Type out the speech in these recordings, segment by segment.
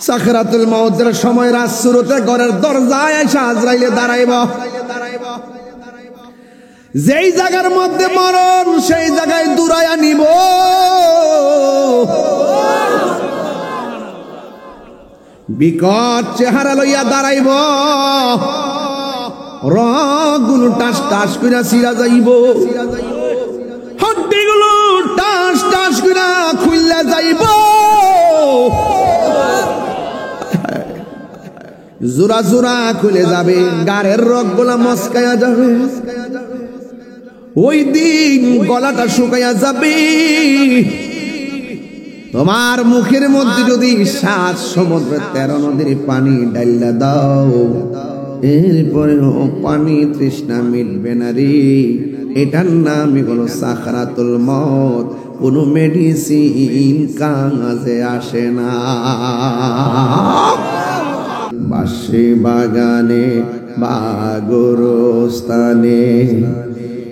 সাকরাতুল মাউতের সময় রাত শুরুতে ঘরের দরজায় এসে আজরাইলে দাঁড়াইব। যেই জায়গার মধ্যে মরণ সেই জায়গায় দূরাইয়া নিব। বিকট চেহারা লইয়া দাঁড়াইব, রগগুলো টাস টাস কইরা ছিঁড়া যাইব, হড্ডিগুলো টাস টাস কইরা খুইলা যাইব, জোড়া জোড়া খুলে যাবে, গাড়ের রগগুলা মস্কায়া যাবে, ওই দিন গলাটা শুকাইয়া যাবে। তোমার মুখের মধ্যে যদি 7 সমুদ্রের 13 নদীর পানি ডাইলা দাও, এরপরেও পানি তৃষ্ণা মিটবে না রে। এটার নামই হলো সাকরাতুল মউত। কোনো মেডিসিন কাজে আসে না। বাঁশি বাগানে বা গোরস্থানে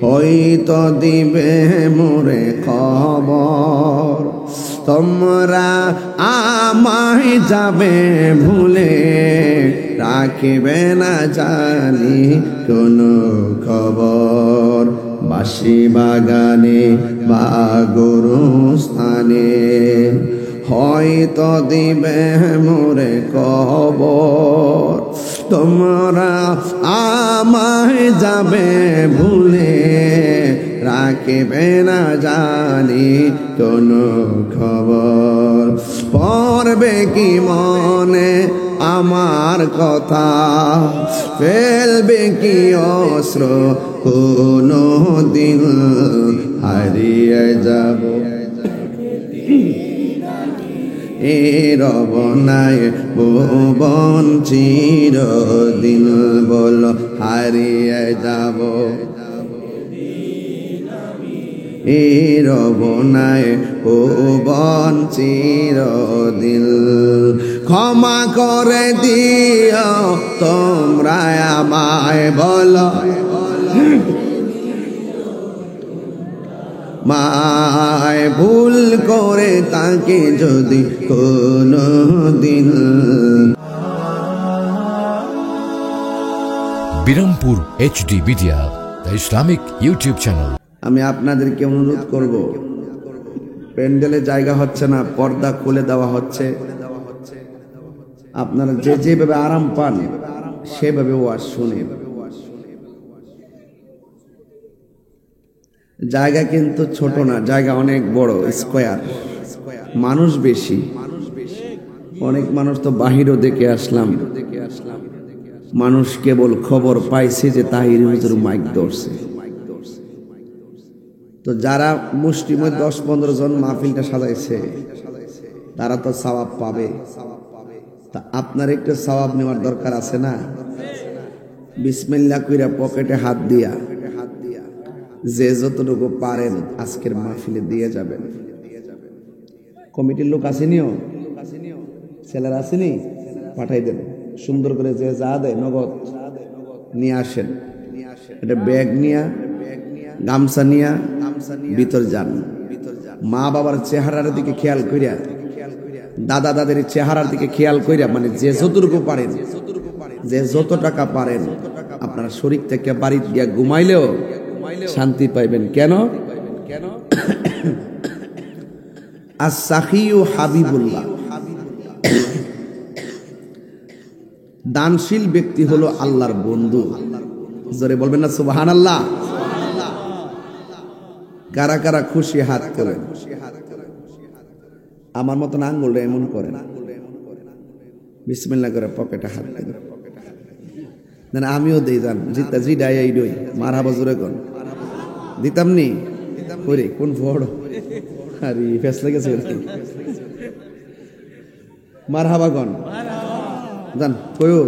হয়তো দিবে মোরে খবর, তোমরা আমায় যাবে ভুলে, রাখিবে না জানি কোনো খবর। বাঁশি বাগানে বা গোরস্থানে হয়তো দিবে মোরে খবর, তোমরা আমায় যাবে ভুলে, রাখিবে না জানি কোনো খবর। পড়বে কি মনে আমার কথা, ফেলবে কি অস্ত্র কোনো দিন, হারিয়ে যাব এ রবনায় ভুবন চিরদিন, বল হারিয়ে যাব এ রবনায় ভুবন চিরদিন। ক্ষমা করে দিও তোমরা আমায়, বল মায় ভুল করে তাকে যদি কোনো দিন। Birampur HD media, the Islamic YouTube channel. আমি আপনাদেরকে অনুরোধ করব, প্যান্ডেলে জায়গা হচ্ছে না, পর্দা খুলে দেওয়া হচ্ছে। আপনারা যে যেভাবে আরাম পান সেভাবে ওয়াজ শুনেন। জায়গা কিন্তু ছোট না, জায়গা অনেক বড়, স্কয়ার, মানুষ বেশি, অনেক মানুষ তো বাহিরও দেখে আসলাম। মানুষ কেবল খবর পাইছে যে তাহির হুজুর মাইক ধরছে। তো যারা মুষ্টিমেয় 10-15 জন মাহফিলটা সাজাইছে তারা তো সওয়াব পাবে। তা আপনার একটু সওয়াব নেওয়ার দরকার আছে না? বিসমিল্লাহ কইরা পকেটে হাত দিয়া যে যতটুকু পারেন আজকের মাহফিলে দিয়ে যাবেন। কমিটির লোক আসেনিও, ছেলেরা আসেনি, পাঠাই দেন। সুন্দর করে যে যা দেয় নগদ নিয়ে আসেন। এটা ব্যাগ নিয়া, গামছা নিয়া ভিতর যান। মা বাবার চেহারার দিকে খেয়াল কইরা, দাদা দাদের চেহারার দিকে খেয়াল কইরা, মানে যে যতটুকু পারেন, যে যত টাকা পারেন, আপনারা শরীর থেকে বাড়ি গিয়া ঘুমাইলেও শান্তি পাইবেন। কেন? as-sakhiyu হাবিবুল্লাহ, দানশীল ব্যক্তি হলো আল্লাহর বন্ধু। জোরে বলবেন না সুবহানাল্লাহ? কারা কারা খুশি হাত করেন। আমার মতন আঙ্গুলটা এমন করেন, বিসমিল্লাহ করে পকেটে হাত দেন। না আমিও দিই, জান জিতা জি ডাই এই ডই মারহাবা জোরে কোন দিতাম নি করে কোন বড় আরে ফেসলে গেছে মারহাবা কোন জান কইও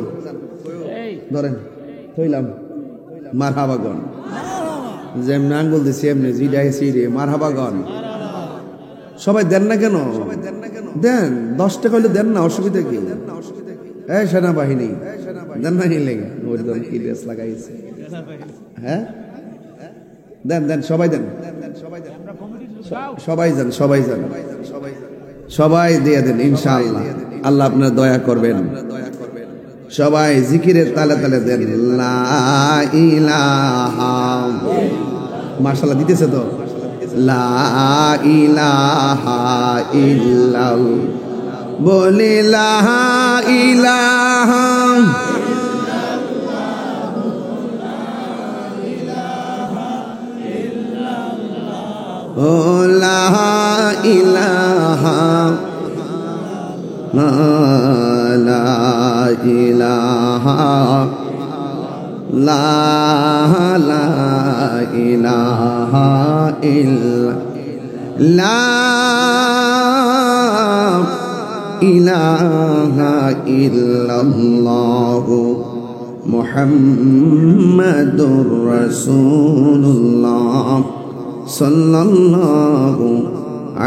ধরেন কইলাম মারহাবা কোন, যেমন আঙ্গুল দিছি এমনি জি ডাই সি রে মারহাবা কোন। সবাই দেন না কেন? দেন, 10 টাকা হইলে দেন না, অসুবিধা কি? এই সেনাবাহিনী দেন না নিলে ওরদম কি ড্রেস লাগাইছে, হ্যাঁ দেন দেন, সবাই দেন, সবাই যান, সবাই যান, সবাই দিয়ে দেন ইনশাআল্লাহ। আল্লাহ আপনার দয়া করবেন। সবাই জিকিরের তালে তালে দেন লা ইলাহা, মাশাআল্লাহ দিতেছে তো, লা ইলাহা ইল্লাল্লাহ, বলে লা ইলাহা ও লা ইলাহা লা ইলাহা লা ইলাহা ইল্লাল্লাহ মুহাম্মাদুর রাসূলুল্লাহ সাল্লাল্লাহু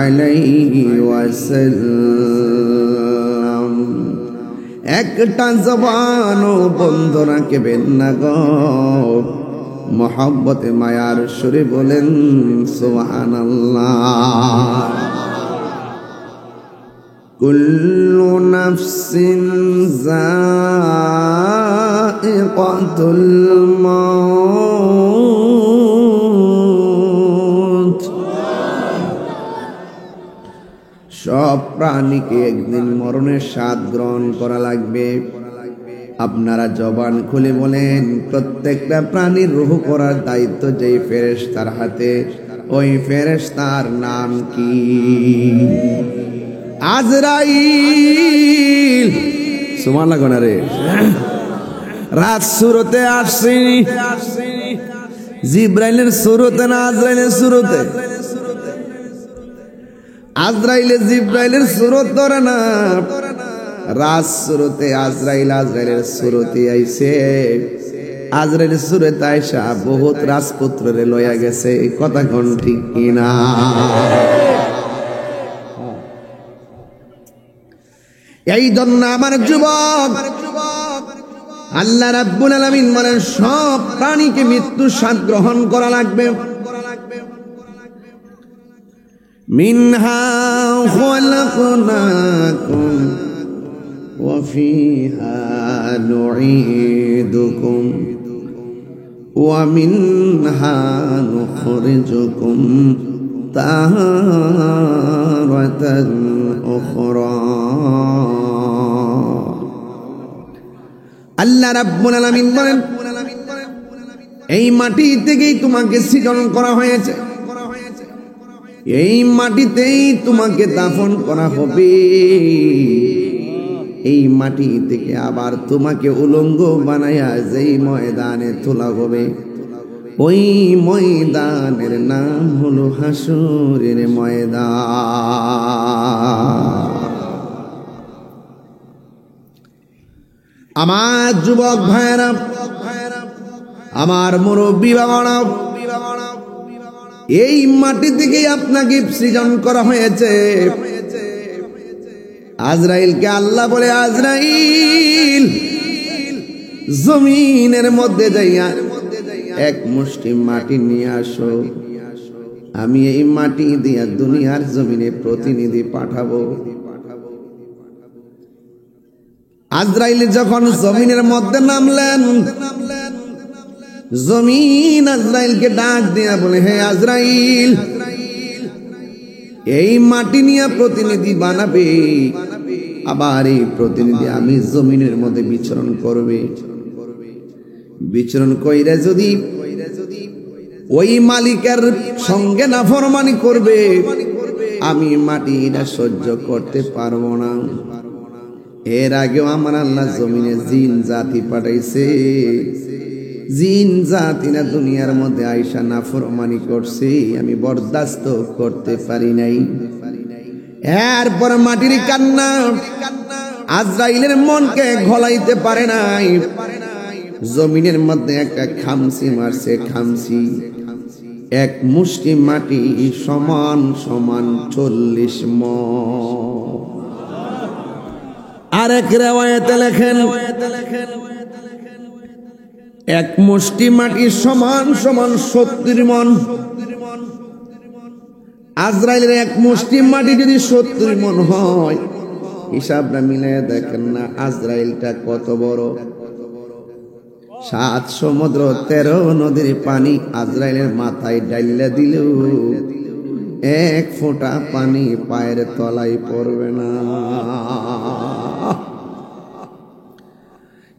আলাইহি ওয়াসাল্লাম। একটা জবানও বন্ধ রাখবেন না গো, মহব্বতে মায়ার সুরে বলেন সুবহানাল্লাহ। কুল্লু নাফসিন যায়িকাতুল মাউত, সব প্রাণীকে একদিন মরণের স্বাদ গ্রহণ করা লাগবে। আপনারা জবান খুলে বলেন, প্রত্যেকটা প্রাণীর রূহ করার দায়িত্ব যেই ফেরেশতার হাতে, ওই ফেরেশতার নাম কি? আজরাইল। সুবহানাল্লাহ গো না রে, রাত সুরতে আসছি, জিব্রাইলের সুরতে না আজরাইলের সুরতে? আজরাইলে জিব্রাইলের সুরত ধরে না, রাজ সুরতে আজরাইল আজরাইলের সুরতে আইছে। আজরাইলের সুরতে আইসা বহুত রাজপুত্ররে লইয়া গেছে, কথা কোন ঠিক কিনা? এই জন্য আমার যুবক, আল্লাহ রাব্বুল আলামিন বলেন সব প্রাণীকে মৃত্যুর স্বাদ গ্রহণ করা লাগবে। মিনহা খালাকনাকুম ওয়া ফিহা নুঈদুকুম ওয়া মিনহা নুখরিজুকুম তারাতান উখরা। আল্লাহ রাব্বুল আলামিন বলেন এই মাটি থেকেই তোমাকে সৃজন করা হয়েছে, এই মাটিতেই তোমাকে দাফন করা হবে, এই মাটি থেকে আবার তোমাকে উলঙ্গ বানায়া যেই ময়দানে তোলা হবে, ওই ময়দানের নাম হলো হাসরের ময়দান। আমার যুবক ভাইরা, আমার মুরব্বী বাবারা, এই মাটি থেকে আপনাকে সৃজন করা হয়েছে। আজরাইলকে আল্লাহ বলে, আজরাইল জমিনের মধ্যে যাইয়া এক মুষ্টি মাটি নিয়ে আসো, আমি এই মাটি দিয়া দুনিয়ার জমিনে প্রতিনিধি পাঠাবো। আজরাইল যখন জমিনের মধ্যে নামলেন, জমিন আজরাইলকে ডাক দিয়া বলে, হে আজরাইল, এই মাটি নিয়ে প্রতিনিধি বানাবে, আবার এই প্রতিনিধি আমি জমিনের মধ্যে বিচরণ করবে। বিচরণ কইরা যদি ওই মালিকের সঙ্গে নাফরমানি করবে, আমি মাটিটা সহ্য করতে পারবো না। এর আগেও আমার আল্লাহ জমিনে জিন জাতি পাঠাইছে, জিন জাতিরা দুনিয়ার মধ্যে আইসা নাফরমানি করছে, আমি বরদাস্ত করতে পারি নাই। এরপর মাটির কান্না আজরাইলের মনকে ঘলাইতে পারে নাই, জমিনের মধ্যে একটা খামসি মারছে, খামসি এক মুষ্টি মাটি সমান সমান 40 মণ। আরেক রিওয়ায়াতে লেখেন এক মুষ্টি মাটি সমান সমান 70 মণ। আজরাইলের এক মুষ্টি মাটি যদি 70 মণ হয়, হিসাবটা মিলে দেখেন না আজরাইলটা কত বড়। 7 সমুদ্র 13 নদীর পানি আজরাইলের মাথায় ডাইলা দিলেও 1 ফোঁটা পানি পায়ের তলায় পড়বে না।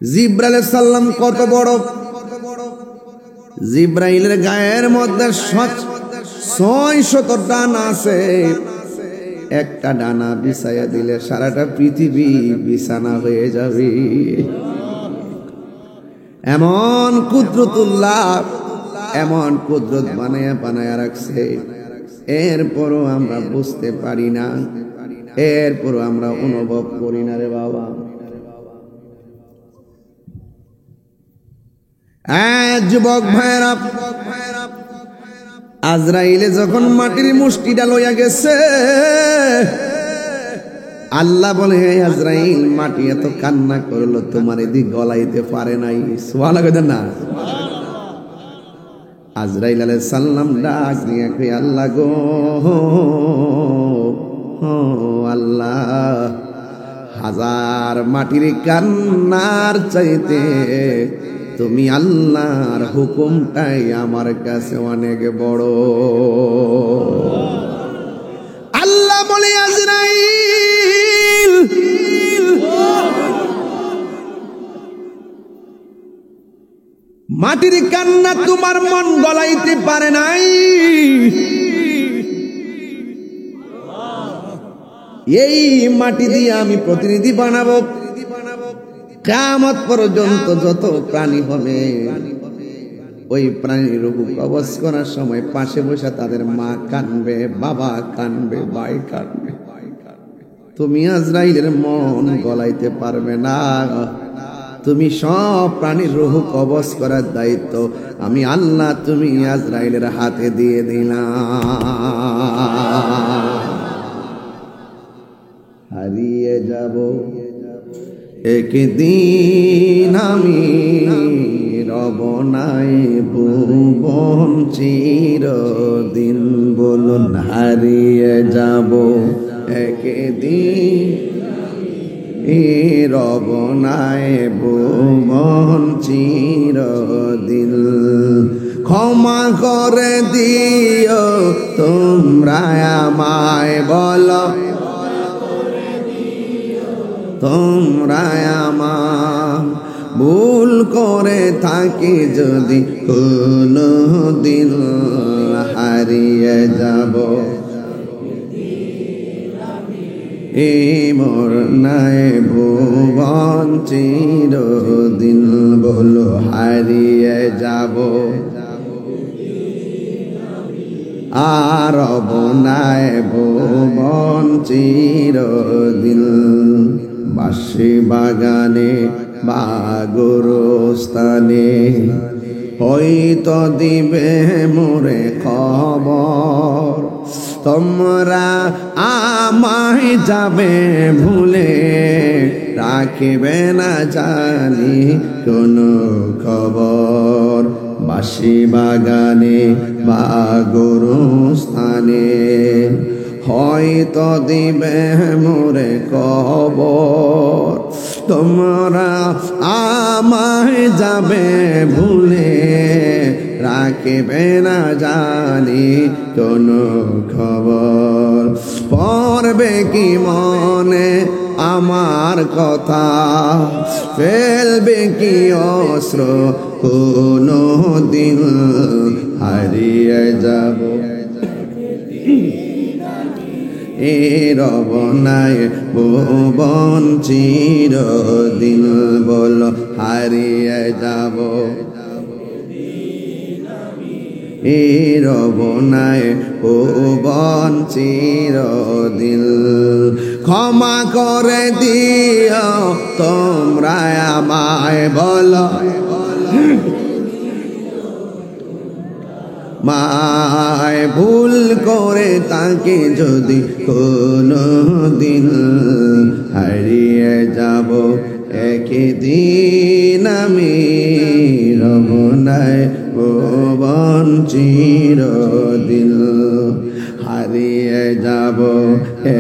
জিব্রাইল আলাইহিস সালাম কত বড়। জিব্রাইলের গায়ের মধ্যে 600 ডানা আছে। একটা ডানা বিছাইয়া দিলে সারাটা পৃথিবী বিছানা হয়ে যাবে। এমন কুদরতুল্লাহ, এমন কুদরত বানায়া রাখছে। এরপরও আমরা বুঝতে পারি না, এরপরও আমরা অনুভব করি না রে বাবা। যুবক ভাইরা, আজরাইলে যখন মাটির মুষ্টিটা লইয়া গেছে, আল্লাহ বলে হে আজরাইল, মাটি এত কান্না করলো তোমার এদিক গলাইতে পারে নাই। সুবহানাল্লাহ না? আজরাইল আলাইহিস সালাম ডাক দিয়ে কই, আল্লাহ গো, আল্লাহ, 1000 মাটির কান্নার চাইতে তুমি আল্লাহর হুকুমটাই আমার কাছে অনেক বড়। আল্লাহ বলে আজরাইল, মাটির কান্না তোমার মন গলাইতে পারে নাই, এই মাটি দিয়ে আমি প্রতিনিধি বানাবো। কিয়ামত পর্যন্ত যত প্রাণী হবে, ওই প্রাণীর রূপ কবজ করার সময় পাশে বসে তাদের মা কানবে, বাবা কানবে, ভাই কানবে। তুমি আজরাইলের মন গলাইতে পারবে না। তুমি সব প্রাণীর রূহ কবজ করার দায়িত্ব আমি আল্লাহ, তুমি আজরাইলের হাতে দিয়ে দিলাম। হারিয়ে যাব একদিন আমি, রব নাই ভুবন চিরদিন। বলুন হারিয়ে যাব একদিন, রব নাই ভুবন চিরদিন। ক্ষমা করে দিও তোমরা আমায়, বলো তোমরা আমার ভুল করে থাকি যদি কোনো দিন, হারিয়ে যাব এই মোর নাই ভুবন চিরদিন। বলো হারিয়ে যাব আর রব নাই ভুবন চিরদিন। বাঁশি বাগানে বা গোরস্থানে হয়তো দিবে মোরে খবর, তোমরা আমায় যাবে ভুলে, রাখিবে না জানি কোনো খবর। বাঁশি বাগানে বা গোরস্থানে হয়তো দিবে মোরে খবর, তোমরা আমায় যাবে ভুলে, রাখিবে না জানি কোনো খবর। পড়বে কি মনে আমার কথা, ফেলবে কি অস্ত্র কোনো দিন, হারিয়ে যাব এ রব নাই ভুবন চিরদিন। বল হারিয়ে যাব এ রব নাই ভুবন চিরদিন। ক্ষমা করে দিও তোমরা আমায়, বলো মায় ভুল করে তাকে যদি কোনো দিন, হারিয়ে যাব একদিন আমি, রব নাই ভুবন চিরদিন। হারিয়ে যাব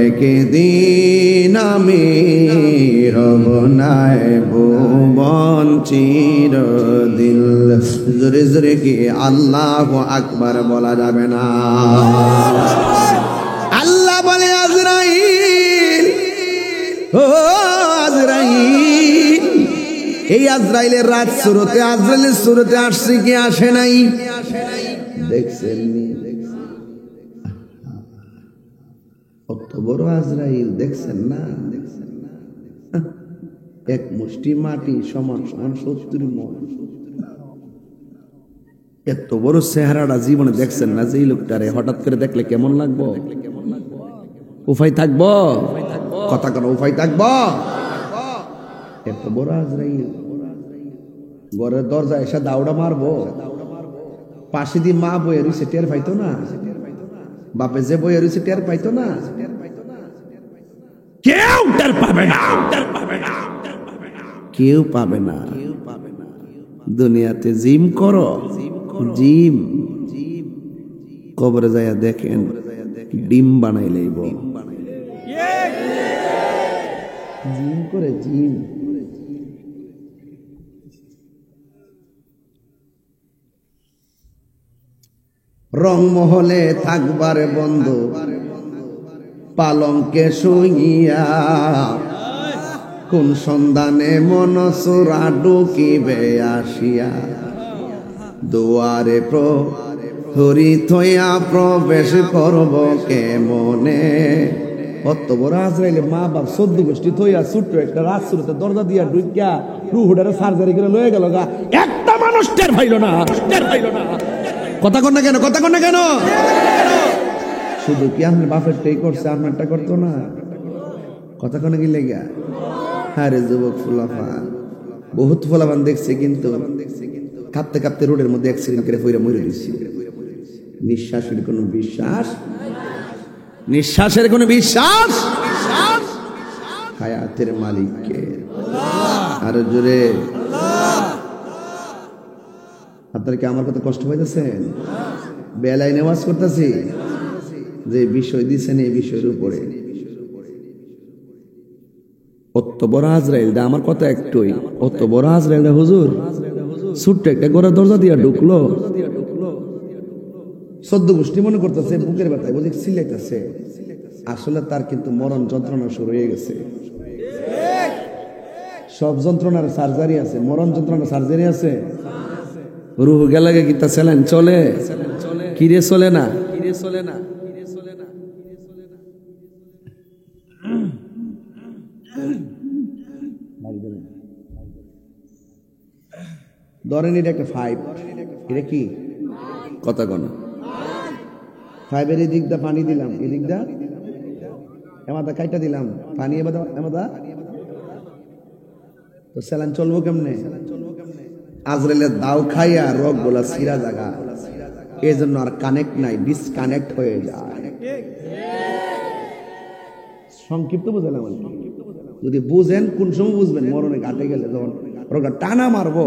একদিন আমি রব নাই ভুবন চিরদিন। জোরে জোরে কি আল্লাহু আকবার বলা যাবে না? আল্লাহ বলে আজরাইল, ও আজরাইল, এই আজরাইলের রাত সুরতে আজরাইলের সুরতে আসছে কি আসে নাই? দেখছেন কত বড় আজরাইল, দেখছেন না? এক মুষ্টি মাটি সমান সমান 70 মণ। এত বড় চেহারাটা জীবনে দেখছেন না? যে লোকটারে হঠাৎ করে দেখলে কেমন লাগবো? উপায় থাকবো? কথা কেন উপায় থাকবো? এত বড় আজরাইল ঘরের দরজা এসে দাউড়া মারবো, পাশে দিয়ে মা বইয়ে রয়েছে, টের পাইতো না? বাপে যে বইয়ে রয়েছে টের পাইতো না? কেউ টের পাবে না, কেউ পাবে না। দুনিয়াতে জিম করো, জিম, কবরে যাইয়া দেখেন ডিম বানাই লইব। জিম করে জিম। রংমহলে থাকবারে বন্ধু পালঙ্কে শুইয়া, কোন সন্ধানে মন চোরা ঢুকিবে আসিয়া, দুয়ারে প্রহরী থইয়া প্রবেশ করব কেমনে। কত বড় আজরাইলে মা বাপ 14 গোষ্ঠী থইয়া ছোট্ট একটা রাত শুরুতে দরজা দিয়া ঢুকিয়া রুহুডারে সার্জারি করে লয়ে গেল গা। একটা মানুষ টের পাইল না, টের পাইল না। কথা কন না কেন? কথা কন না কেন? শুধু কি আপনার বাপেরটাই করছে, আপনারটা করতো না? কথা কন কি লেগা? হ্যাঁ রে যুবক ফুলাফান, বহুত ফুলাফান দেখছে, কিন্তু কাঁপতে কাঁপতে রোডের মধ্যে অ্যাক্সিডেন্ট করে পইরা মরে দিচ্ছে। নিঃশ্বাসের কোনো বিশ্বাস, নিঃশ্বাসের কোনো বিশ্বাস, হায়াতের মালিককে। আরো জোরে। আপনারা কি আমার কথা কষ্ট পাইতেছেন? বেলায় নেওয়াজ করতেছি, যে বিষয় দিচ্ছেন এই বিষয়ের উপরে। অত বড় আজরাইল দা, আমার কথা একটুই, অত বড় আজরাইল দা হুজুর ছোট্ট একটা ঘরের দরজা দিয়া ঢুকলো। 14 গোষ্ঠী মনে করতেছে বুকের ব্যথায় বুঝে সিলাইতেছে, আসলে তার কিন্তু মরণ যন্ত্রণা শুরু হয়ে গেছে। সব যন্ত্রণার সার্জারি আছে, মরণ যন্ত্রণার সার্জারি আছে। রুহ গেলে কি তা স্যালাইন চলে? কিরে চলে না? ধরেন এটা একটা 5, এটা কি কথা কনা? 5-এর এই দিক দা পানি দিলাম, এই দিক দা এমাদা কাইটা দিলাম পানি, এমাদা তো স্যালাইন চলবো কেমনে? আজরাইলের দাও খাইয়া রোগ বলা সিরা জায়গা, এই জন্য আর কানেক্ট নাই, ডিসকানেক্ট হয়ে যায়। সংক্ষিপ্ত বুঝলাম। যদি বুঝেন কোন সময় বুঝবেন? মরণে ঘাটে গেলে, যখন রোগটা টানা মারবো।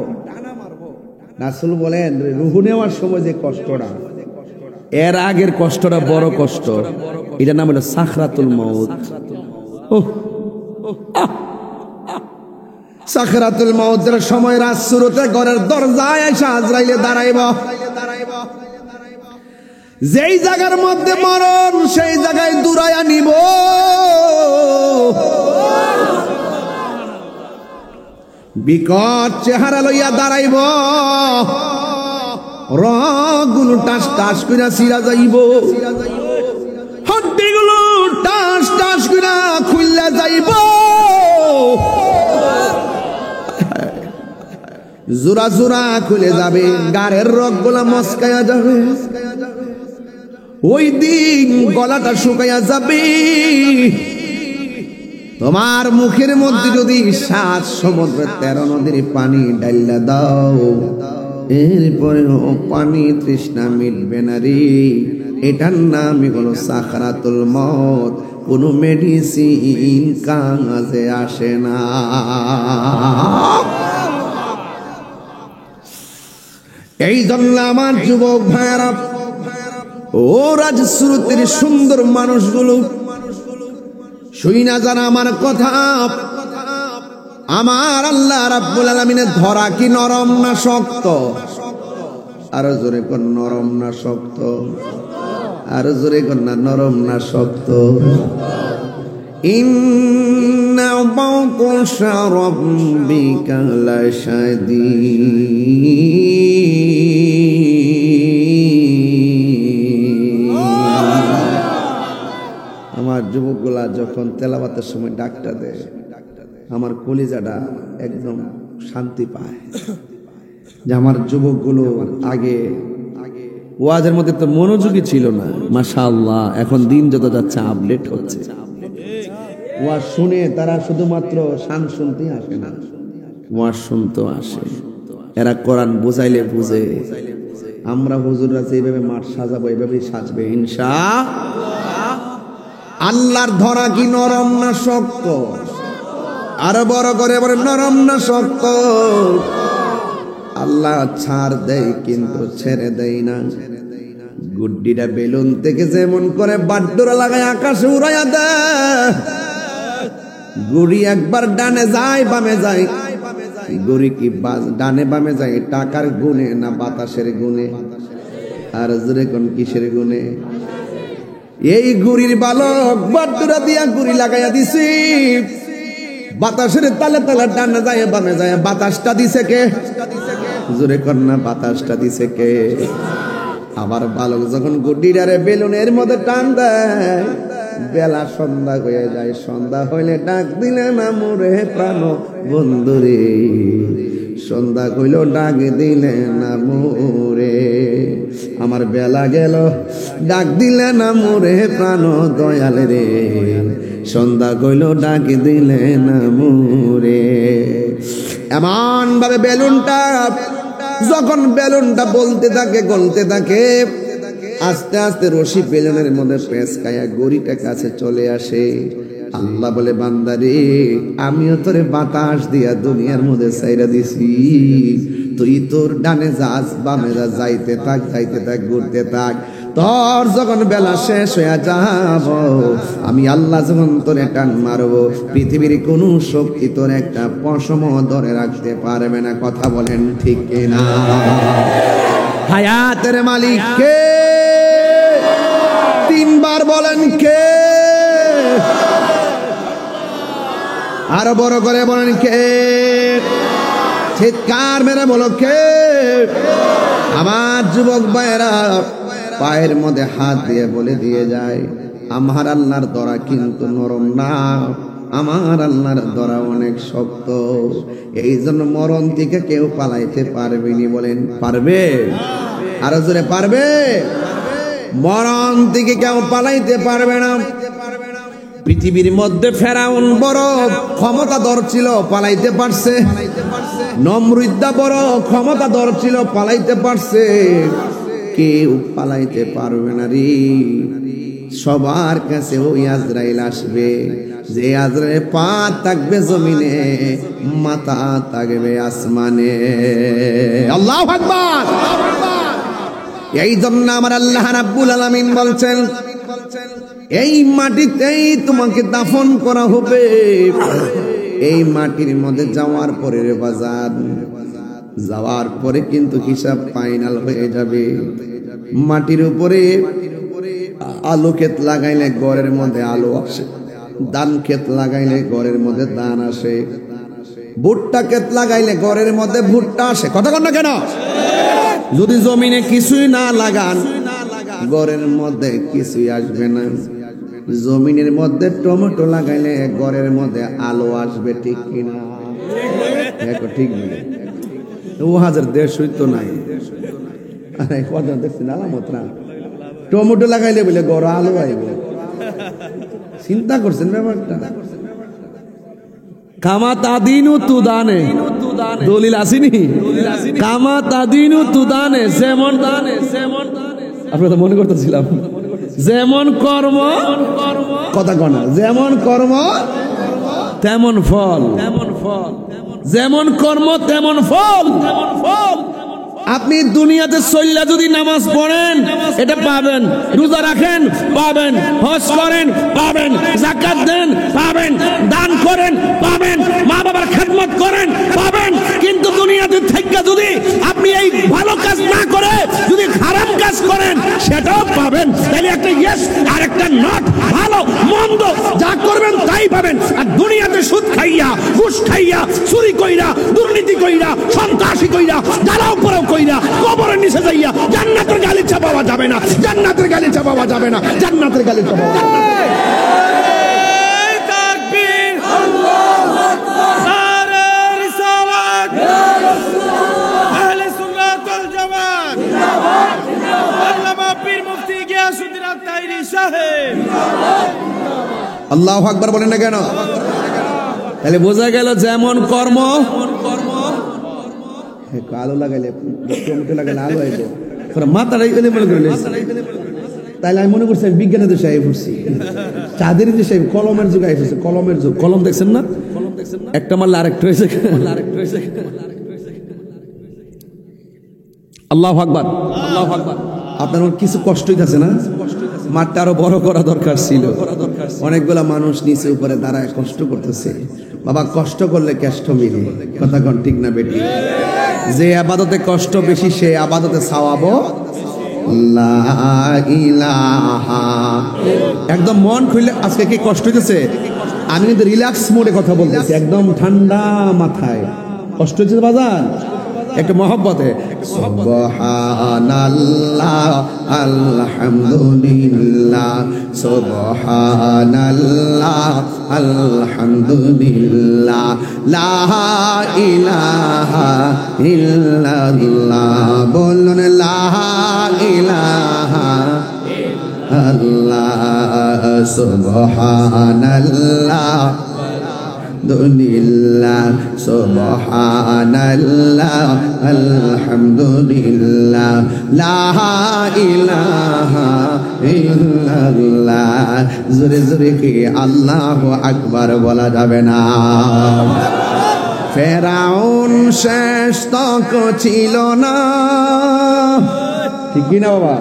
রাসূল বলেন রুহু নেওয়ার সময় যে কষ্টটা, এর আগের কষ্টটা বড় কষ্ট। এটার নাম হলো সাকরাতুল মউত। সাকরাতুল মউতের সময় রাত শুরুতে ঘরের দরজায় এসে আজরাইলে দাঁড়াইব। যেই জায়গার মধ্যে মরণ, সেই জায়গায় দূরাইয়া নিব। বিকট চেহারা লইয়া দাঁড়াইব, রগগুলো টাস টাস কইরা ছিড়া যাইব, হাড্ডিগুলো টাস টাস কইরা খুইলা যাইব, জোড়া জোড়া খুলে যাবে, গাড়ের রগগুলা মস্কায়া যাবে, ওই দিন গলাটা শুকাইয়া যাবে। তোমার মুখের মধ্যে যদি 7 সমুদ্রের 13 নদীর পানি ডাইলা দাও, এরপরেও পানি তৃষ্ণা মিটবে না রে। এটার নামই হলো সাকরাতুল মউত। কোনো মেডিসিন কাজে আসে না। এই জন্য আমার যুবক ভাইরা, ও রাজশ্রুতির সুন্দর মানুষগুলো, শুই না জানা আমার কথা। আমার আল্লাহ রাব্বুল আলামিনের ধরা কি নরম না শক্ত? আরো জোরে কোন নরম না শক্ত? আরো জোরে কোন না নরম না শক্ত? ইন্না বাতাশা রাব্বিকা লাশাদীদ। আমার যুবকগুলা যখন তেলাওয়াতের সময় ডাকটা দেয়, আমার কলিজাটা একদম শান্তি পায় যে আমার যুবকগুলো আগে ওয়াজের মধ্যে তো মনোযোগী ছিল না, মাশাআল্লাহ এখন দিন যত যাচ্ছে আপডেট হচ্ছে। ওয়াজ শুনে তারা শুধুমাত্র শান শুনতেই আসে না, ওয়াজ শুনতেও আসে। এরা কোরআন বুঝাইলে বুঝে। আমরা হুজুররা যেভাবে মাঠ সাজাবো এভাবেই সাজবে ইনশাআল্লাহ। আল্লাহর ধরা কি নরম না শক্ত? আরো বড় করে বলে নরম না শক্ত? আল্লাহ ছাড় দেয় কিন্তু ছেড়ে দেয় না। গুড্ডিটা বেলুন থেকে যেমন করে বাড্ডুরা লাগায় আকাশে উড়াইয়া দেয়, গুড়ি একবার ডানে যায় বামে যায়। গুড়ি কি ডানে বামে যায় টাকার গুণে না বাতাসের গুণে? আর জোরে কোন কিসের গুণে? এই গুড়ির বালক বাড্ডুরা দিয়া গুড়ি লাগাইয়া দিছি, বাতাসের তালে তালে ডানে যায় বামে যায়। বাতাসটা দিছে কে? জোরে কোন না বাতাসটা দিছে কে? আবার বালক যখন গুড্ডিটারে বেলুনের মধ্যে টান দেয়, বেলা সন্ধ্যা হয়ে যায়। সন্ধ্যা হইলে ডাক দিলে না মোরে প্রাণ বন্ধুরে, সন্ধ্যা কইল ডাক দিলে না মোরে। আমার বেলা গেল ডাক দিলে না মোরে প্রাণ দয়াল রে, সন্ধ্যা কইল ডাক দিলে না মোরে। এমন ভাবে বেলুনটা যখন বেলুনটা বলতে থাকে গলতে থাকে, আস্তে আস্তে রশি বেলুনের মধ্যে পেঁচকায়া গড়িটা কাছে চলে আসে। আল্লাহ বলে বান্দারে আমিও তোরে বাতাস দিয়া দুনিয়ার মধ্যে ছাইরা দিছি, তুই তোর ডানে যাস বামে যা, যাইতে থাক যাইতে থাক ঘুরতে থাক। তোর যখন বেলা শেষ হয়ে যাব, আমি আল্লাহ যখন তোরে টান মারবো, পৃথিবীর কোন শক্তি তোর একটা পশম ধরে রাখতে পারবে না। কথা বলেন ঠিক কিনা? হায়াতের মালিক কে? তিনবার বলেন কে? আরো বড় করে বলেন কে? চিৎকার মেরে বলো কে? আমার যুবক ভাইয়েরা পায়ের মধ্যে হাত দিয়ে বলে দিয়ে যায়, আমার আল্লাহর দরা কিন্তু নরম না, আমার আল্লাহর দরা অনেক শক্ত। এই জন্য মরণ থেকে কেউ পালাইতে পারবেনি। বলেন পারবে? আরো জোরে পারবে? মরণ থেকে কেউ পালাইতে পারবে না। পৃথিবীর মধ্যে ফেরাউন বড় ক্ষমতাধর ছিল, পালাইতে পারছে। নমরুদ্দা বড় ক্ষমতাধর ছিল, পালাইতে পারছে। কেউ পালাইতে পারবে না রে। সবার কাছে ওই আজরাইল আসবে, যে আজরাইল পা থাকবে জমিনে, মাথা থাকবে আসমানে। আল্লাহু আকবার। এই জন্য আমার আল্লাহ রাব্বুল আলামিন বলছেন, এই মাটিতেই তোমাকে দাফন করা হবে। এই মাটির মধ্যে যাওয়ার পরে রে বাজার, যাওয়ার পরে কিন্তু হিসাব ফাইনাল হয়ে যাবে। মাটির উপরে আলু ক্ষেত লাগাইলে ঘরের মধ্যে আলু আসে, ধান ক্ষেত লাগাইলে ঘরের মধ্যে ধান আসে, ভুট্টা ক্ষেত লাগাইলে ঘরের মধ্যে ভুট্টা আসে। কথা কন না কেন? যদি জমিনে কিছুই না লাগান, ঘরের মধ্যে কিছুই আসবে না। জমিনের মধ্যে টমেটো লাগাইলে ঘরের মধ্যে আলু আসবে। ঠিক কিনা? ঠিক বলে ও হাজার 150 তো নাই। আরে কথা দেখছি না আলামতরা, টমেটো লাগাইলে বলে ঘর আলু আইবে। চিন্তা করছেন ব্যাপারটা? কামা তাদিনু তুদানে, দলিল আসেনি? কামা তাদিনু তুদানে, যেমন দানে যেমন, আপনারা মনে করতেছিলাম যেমন কর্ম, কথা কনা, যেমন কর্ম তেমন ফল, যেমন কর্ম তেমন ফল। আপনি দুনিয়াতে চল্লা যদি নামাজ পড়েন এটা পাবেন, রোজা রাখেন পাবেন, হজ করেন পাবেন, যাকাত দেন পাবেন, দান করেন পাবেন, মা বাবার খেদমত করেন পাবেন। কিন্তু দুনিয়াতে থেকে যদি আপনি এই ভালো কাজ না করে যদি খারাপ কাজ করেন সেটাও পাবেন। তাহলে একটা ইয়েস আর একটা নট, ভালো মন্দ যা করবেন তাই পাবেন। আর দুনিয়াতে সুদ খাইয়া, ঘুষ খাইয়া, চুরি কইরা, দুর্নীতি কইরা, সন্ত্রাসী কইরা, জ্বালাও পোড়াও কইরা কবরের নিচে যাইয়া জান্নাতের গালিচা পাওয়া যাবে না, জান্নাতের গালিচা পাওয়া যাবে না, জান্নাতের গালিচা পাওয়া যাবে না। তাকবীর, আল্লাহু আকবার, নারে রিসালাত, ইয়া রাসূলুল্লাহ, আহলে সুন্নাত ওয়াল জামাত জিন্দাবাদ, জিন্দাবাদ, আল্লামা পীর মুফতি গিয়াসউদ্দিন আত-তাইরি সাহেব জিন্দাবাদ, জিন্দাবাদ। আল্লাহু আকবার বলেন না কেন? তাহলে বোঝা গেল যেমন কর্ম, আলো লাগাইলে টমেটো লাগাইলে আলো আইব, মাথাটাই মনে করে তাইলে আমি মনে করছি বিজ্ঞানের দেশে আই পড়ছি, চাঁদের দেশে কলমের যুগ আই পড়ছে, কলমের যুগ। কলম দেখছেন না, একটা মারলে আরেকটা হয়েছে। আল্লাহু আকবার, আল্লাহু আকবার। আপনার কিছু কষ্ট হইতাছে না? মাঠটা আরো বড় করা দরকার ছিল। অনেকগুলা মানুষ নিচে উপরে দাঁড়ায় কষ্ট করতেছে। বাবা, কষ্ট করলে কেষ্ট মিলে, কথা কোন ঠিক না বেটি? যে আবাদতে কষ্ট বেশি সে আবাদতে সওয়াবও লা ইলাহা। একদম মন খুলে, আজকে কি কষ্ট হইতেছে? আমি কিন্তু রিল্যাক্স মোডে কথা বলতেছি, একদম ঠান্ডা মাথায়। কষ্ট হচ্ছে বাজান, একটু মহব্বতে সুবহানাল্লাহ আলহামদুলিল্লাহ, সুবহানাল্লাহ আলহামদুলিল্লাহ, লা ইলাহা ইল্লাল্লাহ, বলুন লা ইলাহা ইল্লাল্লাহ, সুবহানাল্লাহ আলহামদুলিল্লাহ, সুবহানাল্লাহ আলহামদুলিল্লাহ, লা ইলাহা ইল্লাল্লাহ। জোরে জোরে কি আল্লাহু আকবার বলা যাবে না? ফেরাউন শেষ তক ছিল না, ঠিক কি না বাবা?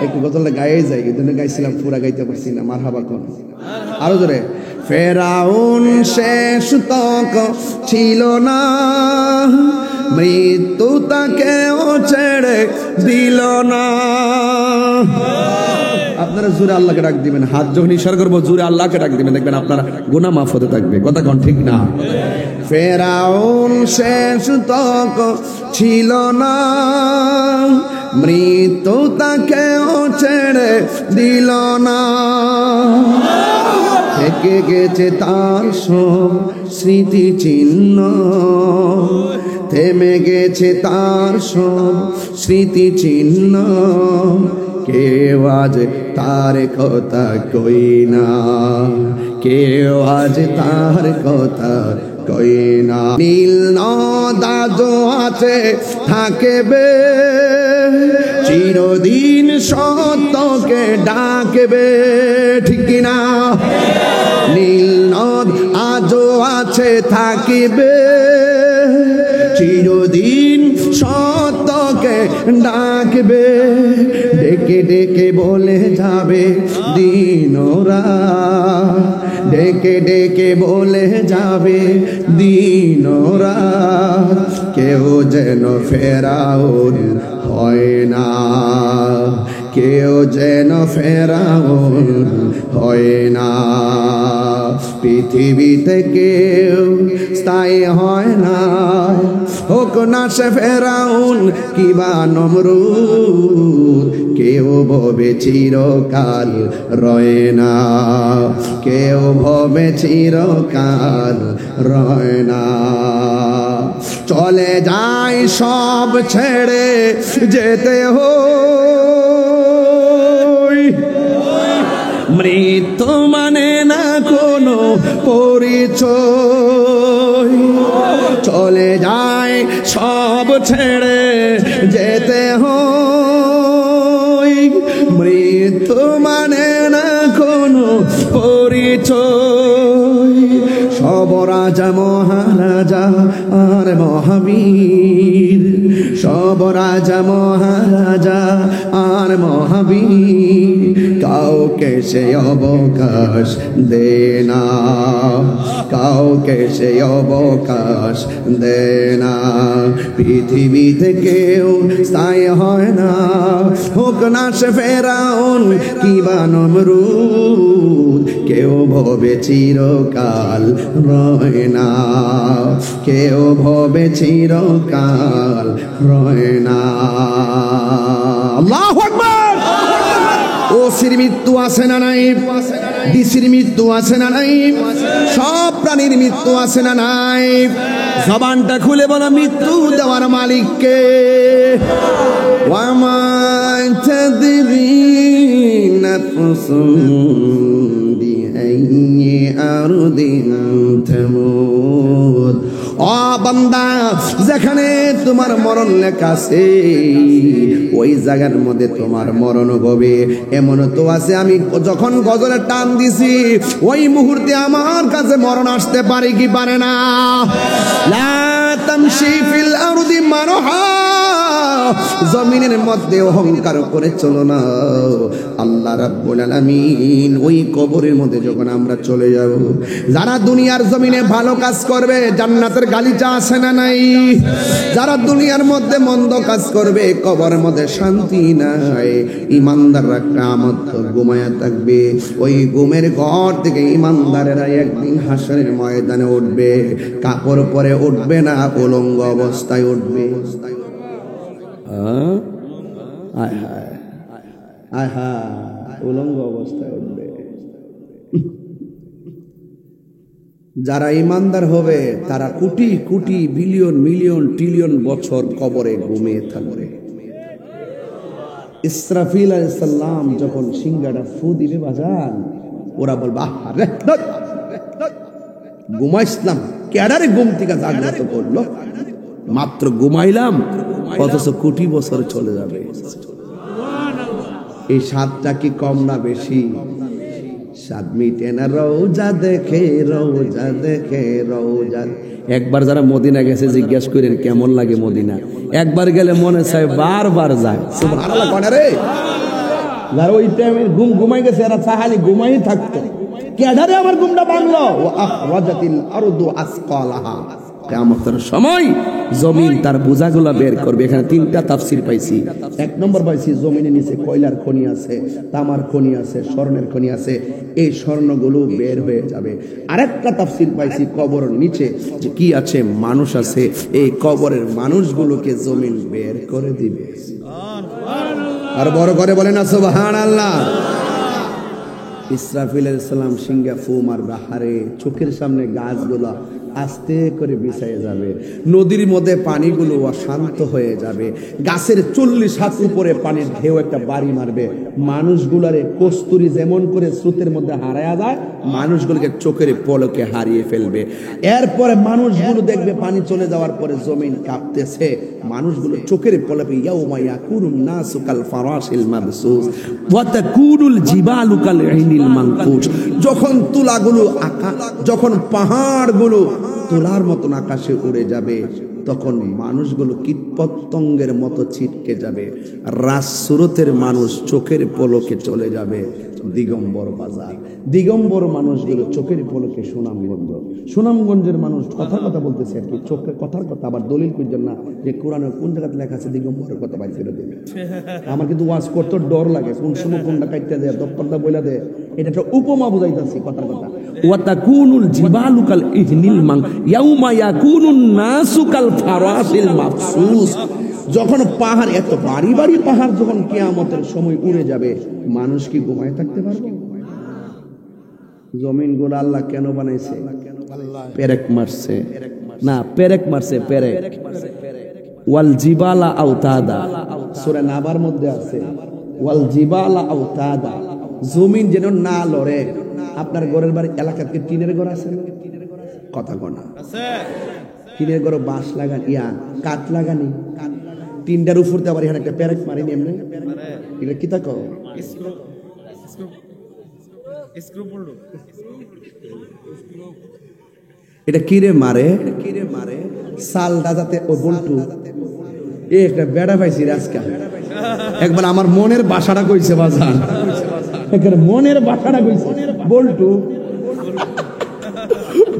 একটু গজলটা গায়ে যাই, এই জন্য গাইছিলাম, পুরা গাইতে পারছি না। মারহাবা কোন, আরো জোরে। ফেরাউন শেষ তক ছিল না, মৃত্যু তাকেও ছেড়ে দিল না। আপনারা জোরে আল্লাহকে ডাক দিবেন, হাত যখন ইশারা করবো জোরে আল্লাহকে ডাক দিবেন, দেখবেন আপনারা গুনাহ মাফ হতে থাকবে। কথা কোন ঠিক না? ফেরাউন শেষ তক ছিল না, মৃত্যু তাকেও ছেড়ে দিল না। থেকে গেছে তার সব স্মৃতি চিহ্ন, থেমে গেছে তার সব স্মৃতি চিহ্ন। কেউ আজ তার কথা কই না, কেউ আজ তার কথা কই না। নীল নদ আছে থাকবে, চিরদিন সত্যকে ডাকবে, ঠিক না? নীল নদ আজও আছে থাকিবে, চিরদিন সত্যকে ডাকবে। ডেকে ডেকে বলে যাবে দিন রাত, ডেকে ডেকে বলে যাবে দিন রাত। কেউ যেন ফেরাউন হয় না, কেউ যেন ফেরাউন হয় না। পৃথিবীতে কেউ স্থায়ী হয় না, হোক না সে ফেরাউন কিবা নমরুদ। কেউ ভবে চিরকাল রয় না, কেউ ভবে চিরকাল রয় না। চলে যায় সব ছেড়ে যেতে হয়, মৃত্যু মানে না কোনো পরিচয়। চলে যায় সব ছেড়ে যেতে হয়, মৃত্যু মানে না কোনো পরিচয়। সব রাজা মহারাজা আর মহাবীর, সব রাজা মহারাজা আর মহাবীর কাউকে সে অবকাশ দে না, কাউকে সে অবকাশ দে না। পৃথিবীতে কেউ স্থায়ী হয় না, হোক না সে ফেরাউন কিবা নমরুদ, কেউ ভবে চিরকাল রয় না, কেউ ভবে চিরকাল রয় না। আল্লাহু আকবার। ও সির মৃত্যু আছে না নাই? ডিসির মৃত্যু আছে না নাই? সব প্রাণীর মৃত্যু আছে না নাই? জবানটা খুলে বলো মৃত্যু দেওয়ার মালিককে। ওয়ামা তাদরি নাফসুন বিআইয়ি আরদিন তামুত। ও বান্দা, যেখানে তোমার মরণ লেখা আছে ওই জায়গার মধ্যে তোমার মরণ হবে। এমন তো আছে আমি যখন গজলে টান দিছি ওই মুহূর্তে আমার কাছে মরণ আসতে পারে কি পারে না? লা তামশি ফিল আরদি মারহা, জমিনের মধ্যে অহংকার করে চলো না। আল্লাহ রাব্বুল আলামিন ওই কবরের মধ্যে যখন আমরা চলে যাব, যারা দুনিয়ার জমিনে ভালো কাজ করবে জান্নাতের গালিচা আছে না নাই? যারা দুনিয়ার মধ্যে মন্দ কাজ করবে কবরের মধ্যে শান্তি নাই। ইমানদাররা কিয়ামত ঘুমায়া থাকবে, ওই ঘুমের ঘর থেকে ইমানদারেরা একদিন হাসরের ময়দানে উঠবে। কাপড় পরে উঠবে না, উলঙ্গ অবস্থায় উঠবে। আয় হায় আয় হায়, উলঙ্গ অবস্থায় উঠবে। যারা ইমানদার হবে তারা crore crore billion million trillion বছর কবরে ঘুমিয়ে থাকবে। ইসরাফিল আলাইহিস সালাম যখন সিংহাটা ফু দিবে বাজান, ওরা বলবে আরে ঘুমাইছিলাম, কেডারে ঘুম থেকে জাগ্রত করলো? মাত্র ঘুমাইলাম, অথচ কোটি বছর চলে যাবে। এই স্বাদটা কি কম না বেশি? স্বাদ মিটে না রওজা দেখে, রওজা দেখে, রওজা। একবার যারা মদিনা গেছে জিজ্ঞাসা করেন কেমন লাগে মদিনা, একবার গেলে মনে চায় বারবার যায়। সুবহানাল্লাহ কোন রে? যারা ওই টাইমে ঘুমাই গেছে এরা চাহালি ঘুমাই থাকতো। কেডারে আমার ঘুমটা ভাঙলো? ওয়া আখরাজাতিল আরদু আসকালাহা, কিয়ামতের সময় জমিন তার বোঝাগুলো বের করবে। এখানে তিনটা তাফসীর পাইছি। এক নম্বর পাইছি জমিনের নিচে কয়লার খনি আছে, তামার খনি আছে, স্বর্ণের খনি আছে, এই স্বর্ণগুলো বের হয়ে যাবে। আরেকটা তাফসীর পাইছি কবরের নিচে যে কি আছে, মানুষ আছে, এই কবরের মানুষগুলোকে জমিন বের করে দিবে। আর বড় করে বলেন না সুবহানাল্লাহ। ইসরাফিল আলাইহিস সালাম সিংহা ফু মারবে, হারে চোখের সামনে গাছগুলো আস্তে করে বিছায়ে যাবে, নদীর মধ্যে পানিগুলো অশান্ত হয়ে যাবে, গাছের 40 হাত উপরে পানির ঢেউ একটা বাড়ি মারবে, মানুষগুলারে কস্তুরি যেমন করে স্রোতের মধ্যে হারায়া যায় মানুষগুলোকে চোখের পলকে হারিয়ে ফেলবে। এরপরে মানুষগুলো দেখবে পানি চলে যাওয়ার পরে জমিন কাঁপতেছে, মানুষগুলো চোখের পলকে ইয়াউমা ইয়াকুনুন নাসু কাল ফারাশিল মাবসুস ওয়া তাকুনুল জিবালু কাল ইনিল মানকুশ। যখন তুলাগুলো যখন পাহাড়গুলো তুলার মতন আকাশে উড়ে যাবে তখন মানুষগুলো কীটপতঙ্গের মতো ছিটকে যাবে। রাজসুরতের মানুষ চোখের পলকে চলে যাবে দিগম্বর বাজার, দিগম্বর মানুষগুলো চোখের পলকে সুনামগঞ্জ, সুনামগঞ্জের মানুষ কথার কথা বলতেছে আর কি, চোখের কথার কথা। আবার দলিল করছেন না যে কোরআনে কোন জায়গাতে লেখা আছে দিগম্বরের কথা বাইর করে দেবে। আমার কিন্তু ওয়াজ করতে ডর লাগে, কোন সময় কোনটা কাটতে দেয়, দপ্তরটা বইলা দেয়। এটা একটা উপমা বুঝাইতেছি কথার কথা। ওয়া তাকুনুল জিবালু কাল ইহনিল মান ইয়াউমা ইয়াকুনুন নাসু কাল ফারাশিল মাবসুস। যখন পাহাড়, এত বাড়ি বাড়ি পাহাড় যখন কিয়ামতের সময় উড়ে যাবে, মানুষ কি ঘুমায় থাকতে পারবে? জমিন গুলো আল্লাহ কেন বানাইছে? পেরেক মারছে না, পেরেক মারছে, পেরেক। ওয়াল জিবালা আওতাদা, সূরা নাবার মধ্যে আছে ওয়াল জিবালা আওতাদা, জমিন যেন না লড়ে। আপনার ঘরের বাড়ি এলাকাতে টিনের ঘর আছে না? কথা গনা আছে, টিনের ঘর বাঁশ লাগান, কাঠ লাগানি, তিনটার উপর দিয়ে আবার এখানে একটা পেরেক মারিনি এমনি, এটা কি তাকো? এটা কিরে মারে? সালটা যাতে ও বল্টু একটা বেড়া পাইছি আজকে একবার আমার মনের বাসাটা কইছে বাজান একবার মনের বাসাটা কইছে বল্টু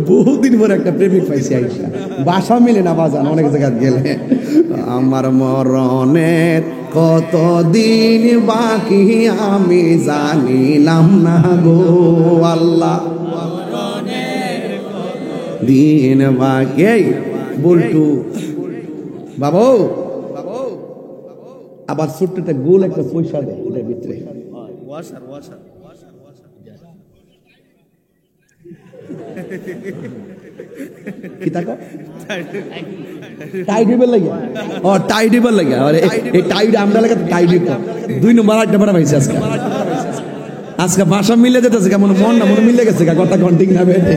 বহুদিন পর একটা প্রেমিক পাইছি আইসা বাসা মিলে না বাজান অনেক জায়গায় গেলে আমার মরণের কতদিন বাকি আমি জানিলাম না গো আল্লাহ দিন বাকি বল্টু বাবু আবার ছোট্ট একটা গোল একটা পয়সা দেয় এটার ভিতরে কি তাকো টাইট হইবার লাগে ও টাইট হইবার লাগে আরে এই টাইট আমরা লাগে টাইট হইতো 2 নম্বর আটটা বড় পাইছে আজকে ভাষা মিলে যেতেছে কেমন মন না মনে মিলে গেছে কথা কোন ঠিক না বেটে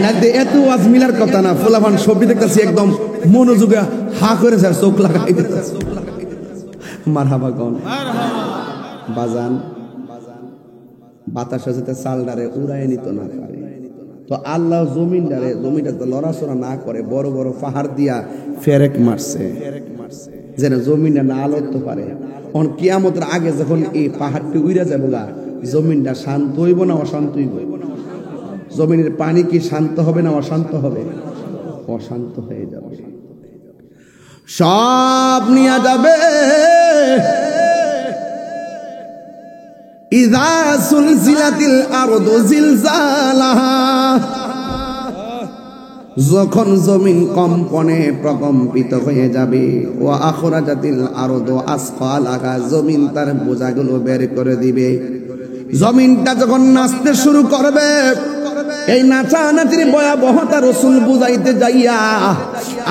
না এত ওয়াজ মিলার কথা না ফুলাবান ছবি দেখতেছি একদম মনোযোগে হা করে স্যার চোখ লাগাই দিতেছে মারহাবা কোন বাজান বাতাসে যেতে চালডারে উড়াই নিত না পারে তো আল্লাহ জমিনটা তো লড়াচড়া না করে বড় বড় পাহাড় দিয়া ফেরেক মারছে যেন জমিনটা না আলোড়তে পারে এখন কিয়ামতের আগে যখন এই পাহাড়টি উড়ে যাবে গা জমিনটা শান্ত হইব না অশান্ত হইব জমিনের পানি কি শান্ত হবে না অশান্ত হবে অশান্ত হয়ে যাবে সব নিয়ে যাবে ইযা সুলসিলাতিল আরদু জিলজালাহা যখন জমিন কম্পনে প্রকম্পিত হয়ে যাবে ওয়া আখরাজাতিল আরদু আসফালাহা জমিন তার বোঝাগুলো বের করে দিবে জমিনটা যখন নাচতে শুরু করবে এই নাচানাচির ভয়াবহতা রাসূল বুঝাইতে যাইয়া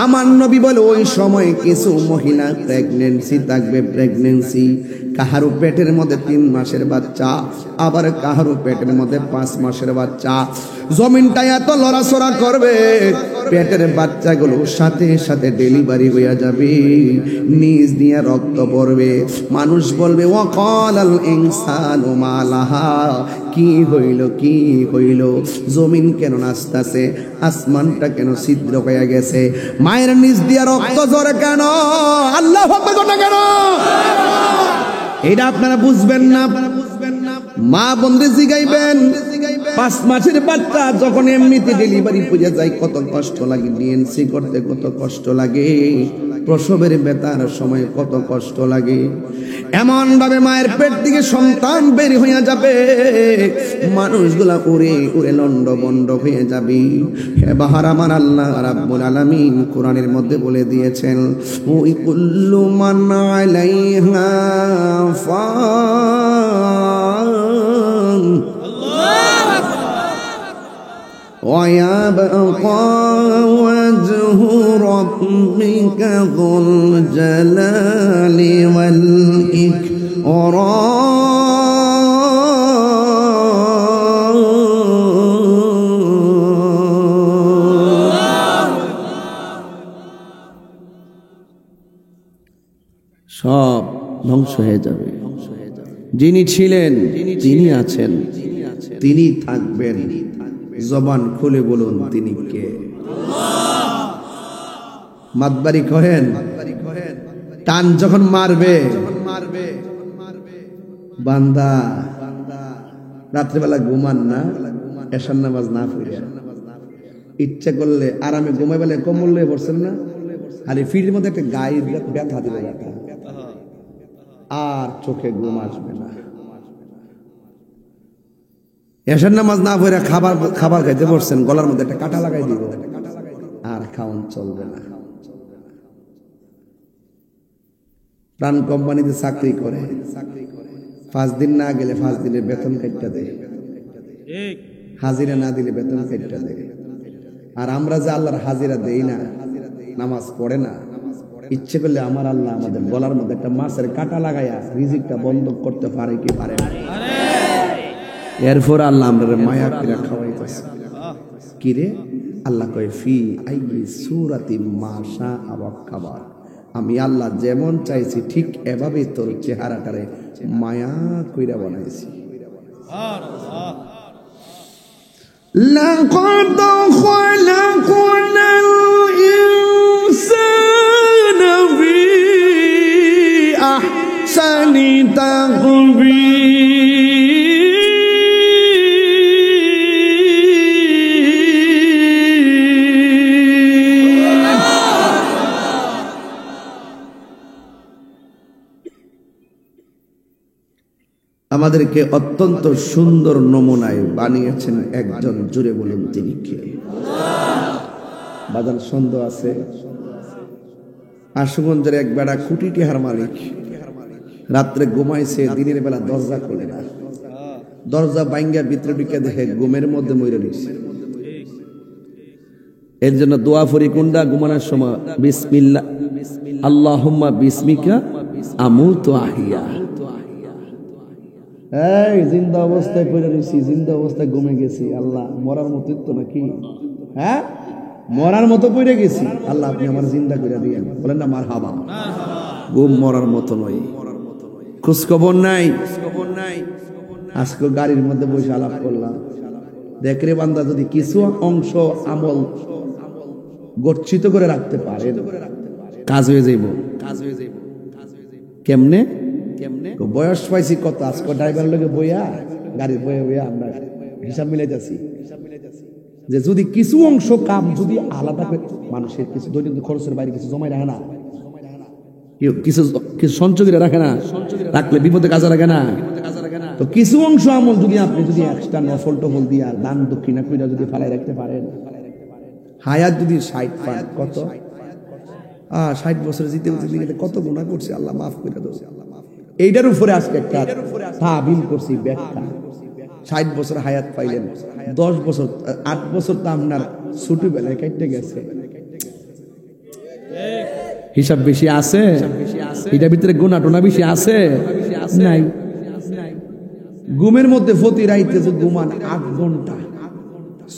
আমার নবী বলে ওই সময় কিছু মহিলা প্রেগন্যান্সি থাকবে প্রেগন্যান্সি কাহারো পেটের মধ্যে 3 মাসের বাচ্চা আবার কাহারো পেটের মধ্যে 5 মাসের বাচ্চা জমিনটা এত লড়াচড়া করবে পেটের বাচ্চাগুলো সাথে সাথে ডেলিভারি হয়ে যাবে নিজ দিয়ে রক্ত পড়বে মানুষ বলবে ওয়াকালাল ইনসানু মালাহা কি হইল জমিন কেন নাচতেছে আসমানটা কেন ছিদ্র হয়ে গেছে মায়ের নিজ দিয়ে রক্ত ঝরে কেন আল্লাহু আকবার কেন এটা আপনারা বুঝবেন না মা বন্ধে জিগাইবেন 5 মাসের বাচ্চা যখন এমনিতে ডেলিভারি পড়ে যায় কত কষ্ট লাগে ডিএনসি করতে কত কষ্ট লাগে প্রসবের ব্যথার সময় কত কষ্ট লাগে এমন ভাবে মায়ের পেট থেকে সন্তান বের হয়ে যাবে মানুষগুলা উড়ে উড়ে লন্ডভন্ড হয়ে যাবে হে বাহার আমার আল্লাহ রাব্বুল আলামিন কোরআনের মধ্যে বলে দিয়েছেন ওই কুল্লু মান আলাইহা ফান ويبقى وجه ربك ذو الجلال والإكرام সব ধ্বংস হয়ে যাবে যিনি ছিলেন তিনি আছেন তিনি থাকবেন জবান খুলে বলুন তিনি কে মাতবারি করেন টান যখন মারবে বান্দা রাত্রিবেলা ঘুমান না এশার নামাজ না পড়ে ইচ্ছা করলে আরামে ঘুমাই বেলা কম্বল লয়ে পড়ছেন না আর এই ফিটের মধ্যে একটা গায়ের ব্যথা দিবে আর চোখে ঘুম আসবে না এশার নামাজ না পড়ে খাবার খাইতে বসছেন গলার মধ্যে একটা কাঁটা লাগাই দিব আর খাওয়ান চলবে না প্রাণ কোম্পানিতে চাকরি করে 5 দিন না গেলে 5 দিনের বেতন কাটটা দেয় হাজিরা না দিলে বেতন কাটটা দেয় আর আমরা যে আল্লাহর হাজিরা দেই না নামাজ পড়ে না ইচ্ছে করলে আমার আল্লাহ আমাদের গলার মধ্যে একটা মাছের কাঁটা লাগাইয়া রিজিকটা বন্ধ করতে পারে কি পারে না এরপর আল্লাহ আমরা মায়া কিরা খাওয়াইতেছে কি রে আল্লাহ কয় ফি আইয়ি সূরাতি মাশা আওয়াক্কাবার আমি আল্লাহ যেমন চাইছি ঠিক এভাবেই তোর চেহারাটারে মায়া কইরা বানাইছি সুবহানাল্লাহ লাকাদ খলাকনাল ইনসানা ফি আমাদেরকে অত্যন্ত সুন্দর নমুনায় বানিয়েছেন একজন, জুড়ে বলুন তিনি কে? বাজার সন্দেহ আছে? আশুগঞ্জের এক বেড়া কোটি টাকার মালিক, রাত্রে ঘুমাইছে, দিনের বেলা দরজা খোলে না, দরজা ভাঙ্গা ভিতরে ঢুকে দেখে ঘুমের মধ্যে মরে রয়েছে। এর জন্য দোয়া ফরি কুন্ডা ঘুমানোর সময়, বিসমিল্লাহ আল্লাহুম্মা বিসমিকা আমুতু আহিয়া। এই জিন্দা অবস্থায় পড়ে রয়েছি, জিন্দা অবস্থায় ঘুমে গেছি, আল্লাহ মরার মতোই তো নাকি, হ্যাঁ মরার মতো পড়ে গেছি, আল্লাহ আপনি আমার জিন্দা করে দিয়েন। বলেন না মারহাবা। ঘুম মরার মতো নয়, খোঁজখবর নাই। আজকে গাড়ির মধ্যে বসে আলাপ করলাম, দেখ রে বান্দা, যদি কিছু অংশ আমল গচ্ছিত করে রাখতে পারেন কাজ হয়ে যাইব। কেমনে? বয়স পাইছি কত, আজকে ড্রাইভার লোকে বইয়া গাড়ির বইয়া বইয়া আমরা হিসাব মিলাইতেছি যে যদি কিছু অংশ কাম যদি আলাদা করে মানুষের কিছু দৈনন্দিন খরচের বাইরে কিছু জমাই রাখে না, কিছু কিছু সঞ্চয় করে রাখে না, রাখলে বিপদে কাজে লাগে না, তো কিছু অংশ আমল যদি আপনি যদি এক্সট্রা নফল টফল দিয়া দান দক্ষিণা কইরা যদি ফালাই রাখতে পারেন, হায়াত যদি 60 পান, কত 60 বছর জিতে জিতে কত গুনাহ করছে, আল্লাহ মাফ করে দাও। এইটার উপরে আজকে একটা তাবিল করছি ব্যাখ্যা। 60 বছর হায়াত পাইলেন, 10 বছর 8 বছর তো আপনার ছোটবেলায় কেটে গেছে, হিসাব বেশি আছে, এটার ভিতরে গুনাহ টোনা বেশি আছে নাই। ঘুমের মধ্যে প্রতি রাইতে যে ঘুমান 8 ঘন্টা,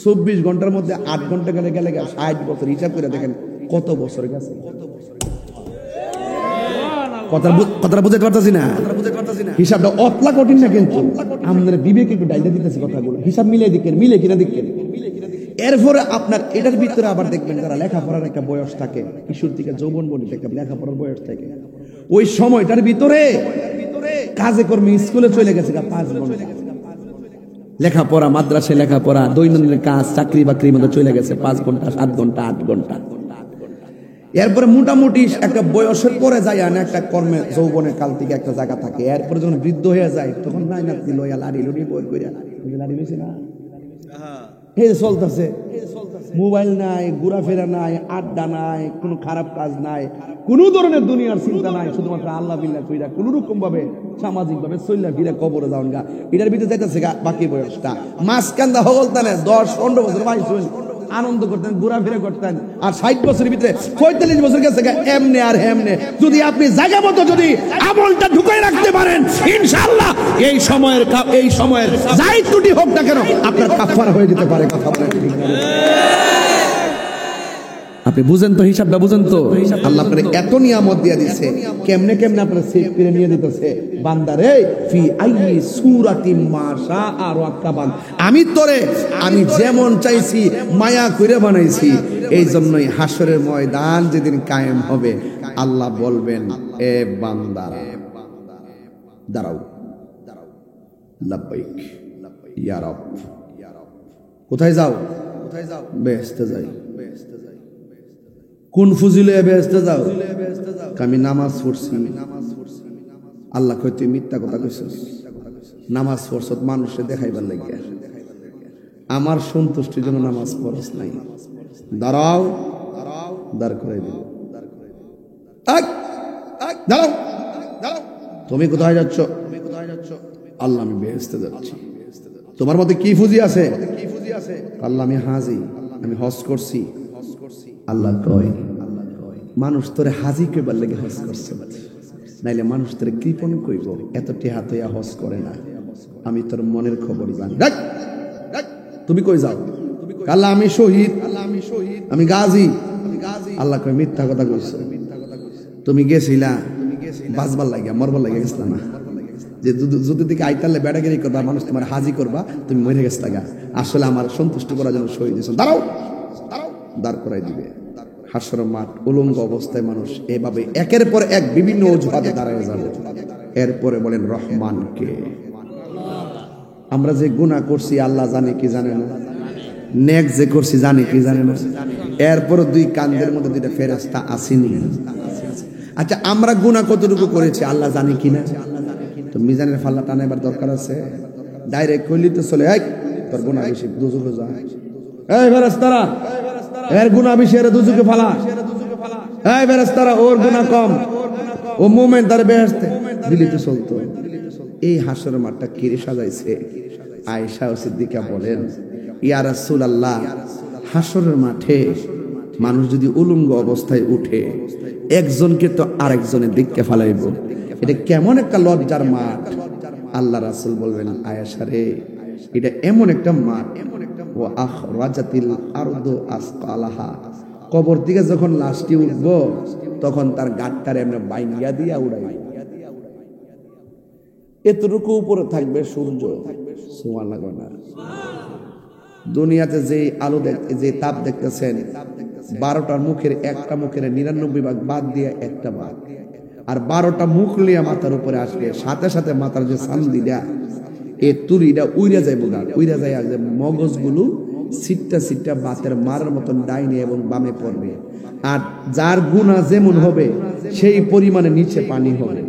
24 ঘন্টার মধ্যে 8 ঘন্টা গেলে গেলে 60 বছর, হিসাব করে দেখেন কত বছর গেছে। কথাটা বুঝতে পারতেছি না, হিসাবটা অতলা কঠিন না, কিন্তু আমাদের বিবেকে একটু ডাইলে দিতেছি কথাগুলো, হিসাব মিলে দিকেন, মিলে কিনা দিকেন। এরপরে আপনার এটার ভিতরে আবার দেখবেন যারা লেখাপড়ার একটা বয়স থাকে, কিশোর থেকে যৌবন বনিত একটা লেখাপড়ার বয়স থাকে, ওই সময়টার ভিতরে কাজে কর্মে স্কুলে চলে গেছে 5 ঘন্টা, লেখাপড়া মাদ্রাসায় লেখাপড়া দৈনন্দিন কাজ চাকরি বাকরির মধ্যে চলে গেছে 5 ঘন্টা 7 ঘন্টা 8 ঘন্টা। এরপরে মোটামুটি একটা বয়সের পরে যায় না একটা কর্মে যৌবনের কাল থেকে একটা জায়গা থাকে, এরপরে যখন বৃদ্ধ হয়ে যায় তখন নাই না লইয়া লাড়ি লড়ি বই করে লাড়ি লইছে না, এই চলতেছে, মোবাইল নাই, ঘোরাফেরা নাই, আড্ডা নাই, কোনো খারাপ কাজ নাই, কোনো ধরনের দুনিয়ার চিন্তা নাই, শুধুমাত্র আল্লাহ বিল্লাহ কইরা কোন রকম ভাবে সামাজিক ভাবে চল্লা ফিরে কবরে যাওন গা, এটার ভিতরে যাইতেছে গা বাকি বয়সটা। মাঝখানটা হগলতানে 10-15 বছর বাইশ আনন্দ করতেন, ঘোরাফেরা করতেন, আর 60 বছরের ভিতরে 45 বছর গেছে এমনে আর হেমনে। যদি আপনি জায়গা মতো যদি আমলটা ঢুকাই রাখতে পারেন, ইনশাআল্লাহ এই সময়ের যাই ত্রুটি হোক না কেন আপনার কাফারা হয়ে যেতে পারে। কথা বলেন ঠিক না? আপনি বুঝেন তো, হিসাবটা বুঝেন তো, আল্লাহ আপনার এত নিয়ামত দিয়ে দিচ্ছে, কেমনে কেমনে আপনার সেভ করে নিয়ে দিতেছে। বান্দারে ফি আইয়ি সূরাতিন মা শাআ রাক্কাবান, আমি যেমন চাইছি মায়া করে বানাইছি। এই জন্যই হাসরের ময়দান যেদিন কায়েম হবে আল্লাহ বলবেন, এ বান্দা দাঁড়াও, লাব্বাইক ইয়া রব। কোথায় যাও? বেহেশতে যাই। কোন ফুজিলে বেহেশতে যাও? আমি নামাজ পড়ছি। আল্লাহ কই তুই মিথ্যা কথা কইছস, নামাজ পড়ছ মানুষে দেখাইবার লাগিয়া, আমার সন্তুষ্টির জন্য নামাজ পড়ছ নাই। দাঁড়াও, দাঁড় করাই দিব। দাঁড়াও, তুমি কোথায় যাচ্ছ? আল্লাহ আমি বেহেশতে যাচ্ছি। তোমার মধ্যে কি ফুজি আছে? আল্লাহ আমি হাজি, আমি হজ করছি। আল্লাহ কয় মানুষ তোরে হাজি কইবার লাগে হজ করছে, নাইলে মানুষ তোরে কৃপণ কইব, এত টেহা তৈয়া হজ করে না, আমি তোর মনের খবর জানি। তুমি কই যাও? আল্লাহ আমি শহীদ, আমি গাজী। আল্লাহ কয় মিথ্যা কথা কইছো, তুমি গেছিলা বাঁচবার লাগিয়া, মরবার লাগিয়া গেছিলা না, যে যদি দিকে আইতালে বেড়াগিরি করবা, মানুষ তোমার হাজি করবা, তুমি মরে গেছ লাগা, আসলে আমার সন্তুষ্টি করার জন্য শহীদ হয়েছ। দাঁড়াও, দাঁড় করাই দিবে। হাসরের মাঠ উলঙ্গ অবস্থায় মানুষ এভাবে একের পর এক বিভিন্ন অজুহাতে দাঁড়ায় যাবে। এরপরে বলেন রহমানকে। আমরা যে গুনাহ করছি আল্লাহ জানে কি জানে না, নেক যে করছি জানে কি জানে না, এরপর দুই কাঁধের মধ্যে দুইটা ফেরেশতা আসেনি। আচ্ছা আমরা গুনাহ কতটুকু করেছি আল্লাহ জানে কিনা? তো মিজানের ফাল্লা টানাবার দরকার আছে? ডাইরেক্ট কইলি তো চলে, এই তোর গুনাহ বেশি, দুজকে যা, এই ফেরেশতারা এর গুনাহ বেশি, এর দুজকে ফালা, এই ফেরেশতারা ওর গুনাহ কম, ও মুমিন তার বেহেশতে দিলি তো চলতো। এই হাসরের মাঠটা কিরে সাজাইছে? আয়েশা ও সিদ্দিকা বলেন, ইয়া রাসূলুল্লাহ, হাসরের মাঠে মানুষ যদি উলঙ্গ অবস্থায় উঠে একজনকে তো আরেকজনের দিককে ফালাইব, এটা কেমন একটা লজ্জার মাঠ। আল্লাহ রাসূল বলবেন, আয়েশা রে, এটা এমন একটা মাঠ, ও আখরাজাতিল আরদু আসকালাহা, কবর থেকে যখন লাশটি উঠবো তখন তার গাঁটটারে আমরা বাইঙ্গা দিয়া উড়াই, এতটুকু উপরে থাকবে সূর্য। সুবহানাল্লাহ। দুনিয়াতে যে আলো যে তাপ দেখতেছেন, 12টার মুখের একটা মুখের 99 ভাগ বাদ দিয়ে একটা ভাগ, আর 12টা মুখ লিয়া মাথার উপরে আসলে সাথে সাথে মাথার যে চান্দিটা, এ তুরিটা উইরা যাইব গা, উইরা যায় যে মগজগুলো সিটটা সিটটা বাতের মারার মতন ডাইনে এবং বামে পড়বে। আর যার গুনাহ যেমন হবে সেই পরিমাণে নিচে পানি হবে,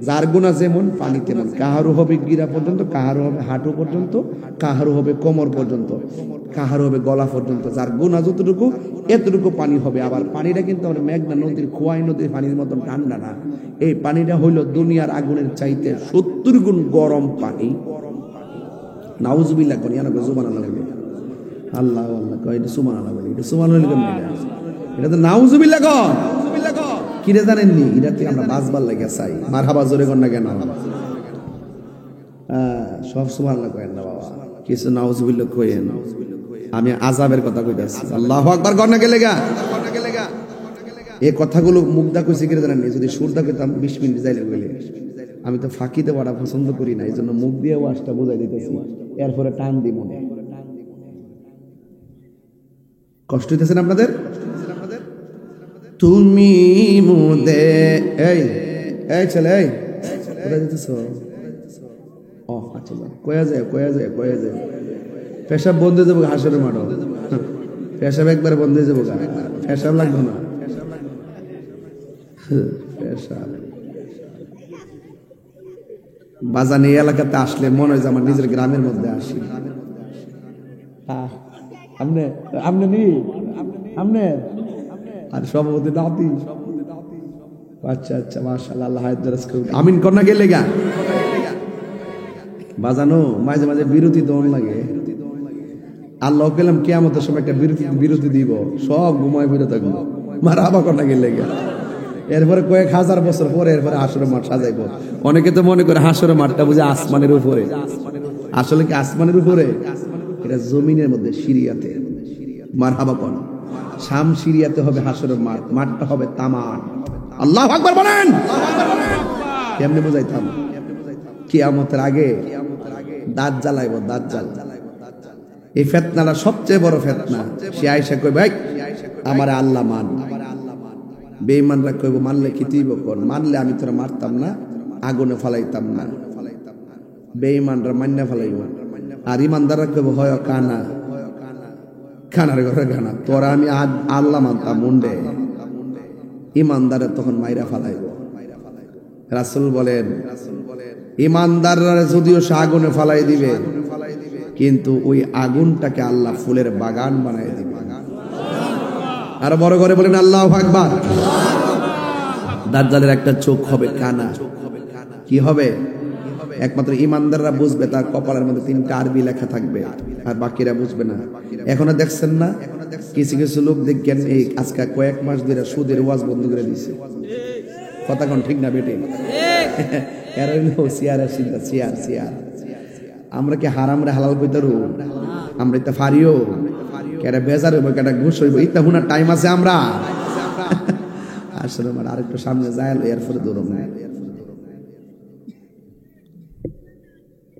যার গুনাহ যেমন পানি তেমন। কাহারও হবে গিরা পর্যন্ত, কাহারও হবে হাঁটু পর্যন্ত, কাহারও হবে কোমর পর্যন্ত, কাহারও হবে গলা পর্যন্ত। যার গুনাহ যতটুকু এতটুকু পানি হবে। আবার পানিটা কিন্তু আমরা মেঘনা নদীর, খোয়াই নদীর পানির মতন ঠান্ডা না, এই পানিটা হইল দুনিয়ার আগুনের চাইতে 70 গুণ গরম পানি। নাউজুবিল্লাহ কোন ইয়ানা সুবহানাল্লাহ বলি, আল্লাহ আল্লাহ কয়, এটা সুবহানাল্লাহ বলি, এটা সুবহানাল্লাহ কেন? এটা তো নাউজুবিল্লাহ কন। কি রে জানেননি, এটাতে আমরা বাজবার লাগে চাই, মারহাবা জোরে কর না কেন? সব সুবহানাল্লাহ কয়েন না বাবা, কিছু নাউজুবিল্লাহ কইেন। আমি আযাবের কথা কইতাছি, আল্লাহু আকবার কর না গেলে গা। এই কথাগুলো মুখদা কইছি কি রে জানেননি? যদি সুরদা কইতাম 20 মিনিট যাইলে বলে। আমি তো ফাঁকিতে বড়া পছন্দ করি না, এইজন্য মুখ দিয়ে ওয়াজটা বুঝাই দিতেছি, এরপরে টান দি মনে। কষ্ট হইতেছে না আপনাদের? তুমি মুদে এই এই ছেলে, এই কোথায় যেতেছো? ও আচ্ছা, কয়া যায় কয়া যায় কয়া যায়। পেশাব বন্ধ হয়ে যাবো হাসরের মাঠে, পেশাব একবার বন্ধ হয়ে যাবো, পেশাব লাগবে না, পেশাব। বাজান এই এলাকাতে আসলে মনে হয় যে আমার নিজের গ্রামের মধ্যে আসি। আর সভাপতি নাতি, আচ্ছা আচ্ছা, মাশাআল্লাহ, আমিন কন্যা গেলে গা বাজানো। মাঝে মাঝে বিরতি দন লাগে, আল্লাহ পেলাম কিয়ামতের সময় একটা বিরতি দিব, সব ঘুমায় ফিরে থাকবো, মারহাবা কন্যা গেলে গা। এরপরে কয়েক হাজার বছর পরে এরপরে হাসরের মাঠ সাজাইবো। অনেকে তো মনে করে হাসরের মাঠটা বুঝে আসমানের উপরে, আসলে কি আসমানের উপরে? এটা জমিনের মধ্যে, সিরিয়াতে। মারহাবা কোন শাম সিরিয়াতে হবে হাসরের মাঠ, মাঠটা হবে তামান। আল্লাহু আকবার বলেন। কেমনে বুঝাইতাম? কিয়ামতের আগে দাজ্জাল আইব, দাজ্জাল। এই ফিতনাটা সবচেয়ে বড় ফিতনা। সে আয়েশা কই, ভাই আমার আল্লাহ মান। বেঈমানরা কইব, মানলে কি তুইব কোন? মানলে আমি তোরা মারতাম না, আগুনে ফালাইতাম না। বেঈমানরা মান্না ফালাইব, আর ইমানদাররা কইব, হয় কানা, খানার ঘরে খানা, তোরা আমি আল্লাহ মানতাম মুন্ডে। ইমানদারে তখন মাইরা ফালাইব। রাসূল বলেন, ইমানদাররা যদিও সে আগুনে ফালাই দিবে, কিন্তু ওই আগুনটাকে আল্লাহ ফুলের বাগান বানাই দিবে। আর বড় করে বলেন আল্লাহু আকবার। দাজ্জালের একটা চোখ হবে কানা। কি হবে? একমাত্র ইমানদাররা বুঝবে, তার কপালের মধ্যে 3টা আরবি লেখা থাকবে, আর বাকিরা বুঝবে না। এখনো দেখছেন না কিছু কিছু লোক দেখেন, এই আজকে কয়েক মাস ধরে সুদের ওয়াজ বন্ধ করে দিছে। কথা কোন ঠিক না বেটে? এর হইল সিয়ারের চিন্তা, সিয়ার সিয়ার। আমরা কি হারামরে হালাল কইতারু? আমরা এটা ফারিও কেডা বেজার হইব, কেডা ঘুষ হইব, ইতা হুনার টাইম আছে আমরা। আসলে আমার আরেকটু সামনে যায়, এরপরে দৌড় না।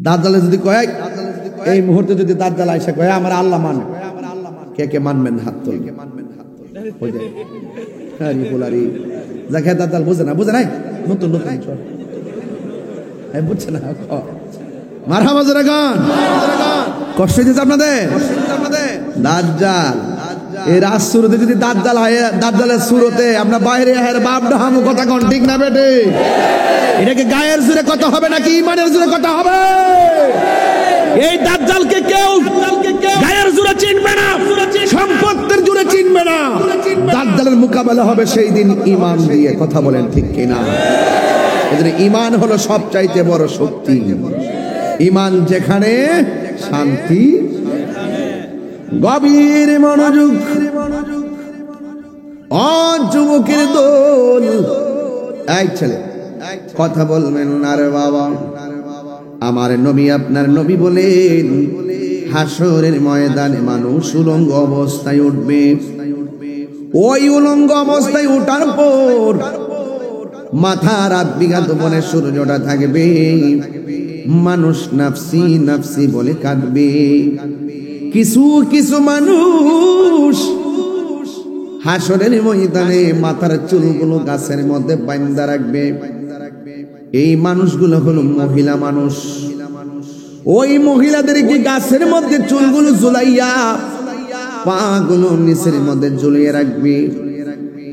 দাজ্জালে যদি কয়, এই মুহূর্তে যদি দাজ্জাল আইসা কয় আমার আল্লাহ মান, কে কে মানবেন হাত তুলবেন। দাজ্জাল বুঝে না, বুঝে নাই, নতুন নতুন বুঝছে না মারহাবা জোরে গান কষ্ট হইতেছে আপনাদের দাজ্জাল এই রাত শুরুতে যদি দাজ্জাল হয় দাজ্জালের শুরুতে আমরা বাইরে হের বাপ ডাহামু কথা কোন ঠিক না বেটে এটাকে গায়ের জোরে কথা হবে নাকি ইমানের জোরে কথা হবে এই দাজ্জালকে কেউ গায়ের জোরে চিনবে না সম্পত্তির জোরে চিনবে না দাজ্জালের মোকাবেলা হবে সেই দিন ঈমান দিয়ে কথা বলেন ঠিক কিনা এজন্য ঈমান হলো সবচাইতে বড় শক্তি ঈমান যেখানে শান্তি গভীর মনোযোগ ও যুবকের দল এই ছেলে কথা বলবেন না রে বাবা আমার নবী আপনার নবী বলেন হাসরের ময়দানে মানুষ উলঙ্গ অবস্থায় উঠবে ওই উলঙ্গ অবস্থায় ওঠার পর মাথার আধ বিঘা বনে সূর্যটা থাকবে মানুষ নাফসি নাফসি বলে কাঁদবে কিছু কিছু মানুষ হাসরের ময়দানে মাথার চুলগুলো গাছের মধ্যে বাঁধা রাখবে এই মানুষগুলো হলো মহিলা মানুষ ওই মহিলাদেরকে গাছের মধ্যে চুলগুলো ঝুলাইয়া পা গুলো নিচের মধ্যে ঝুলিয়ে রাখবে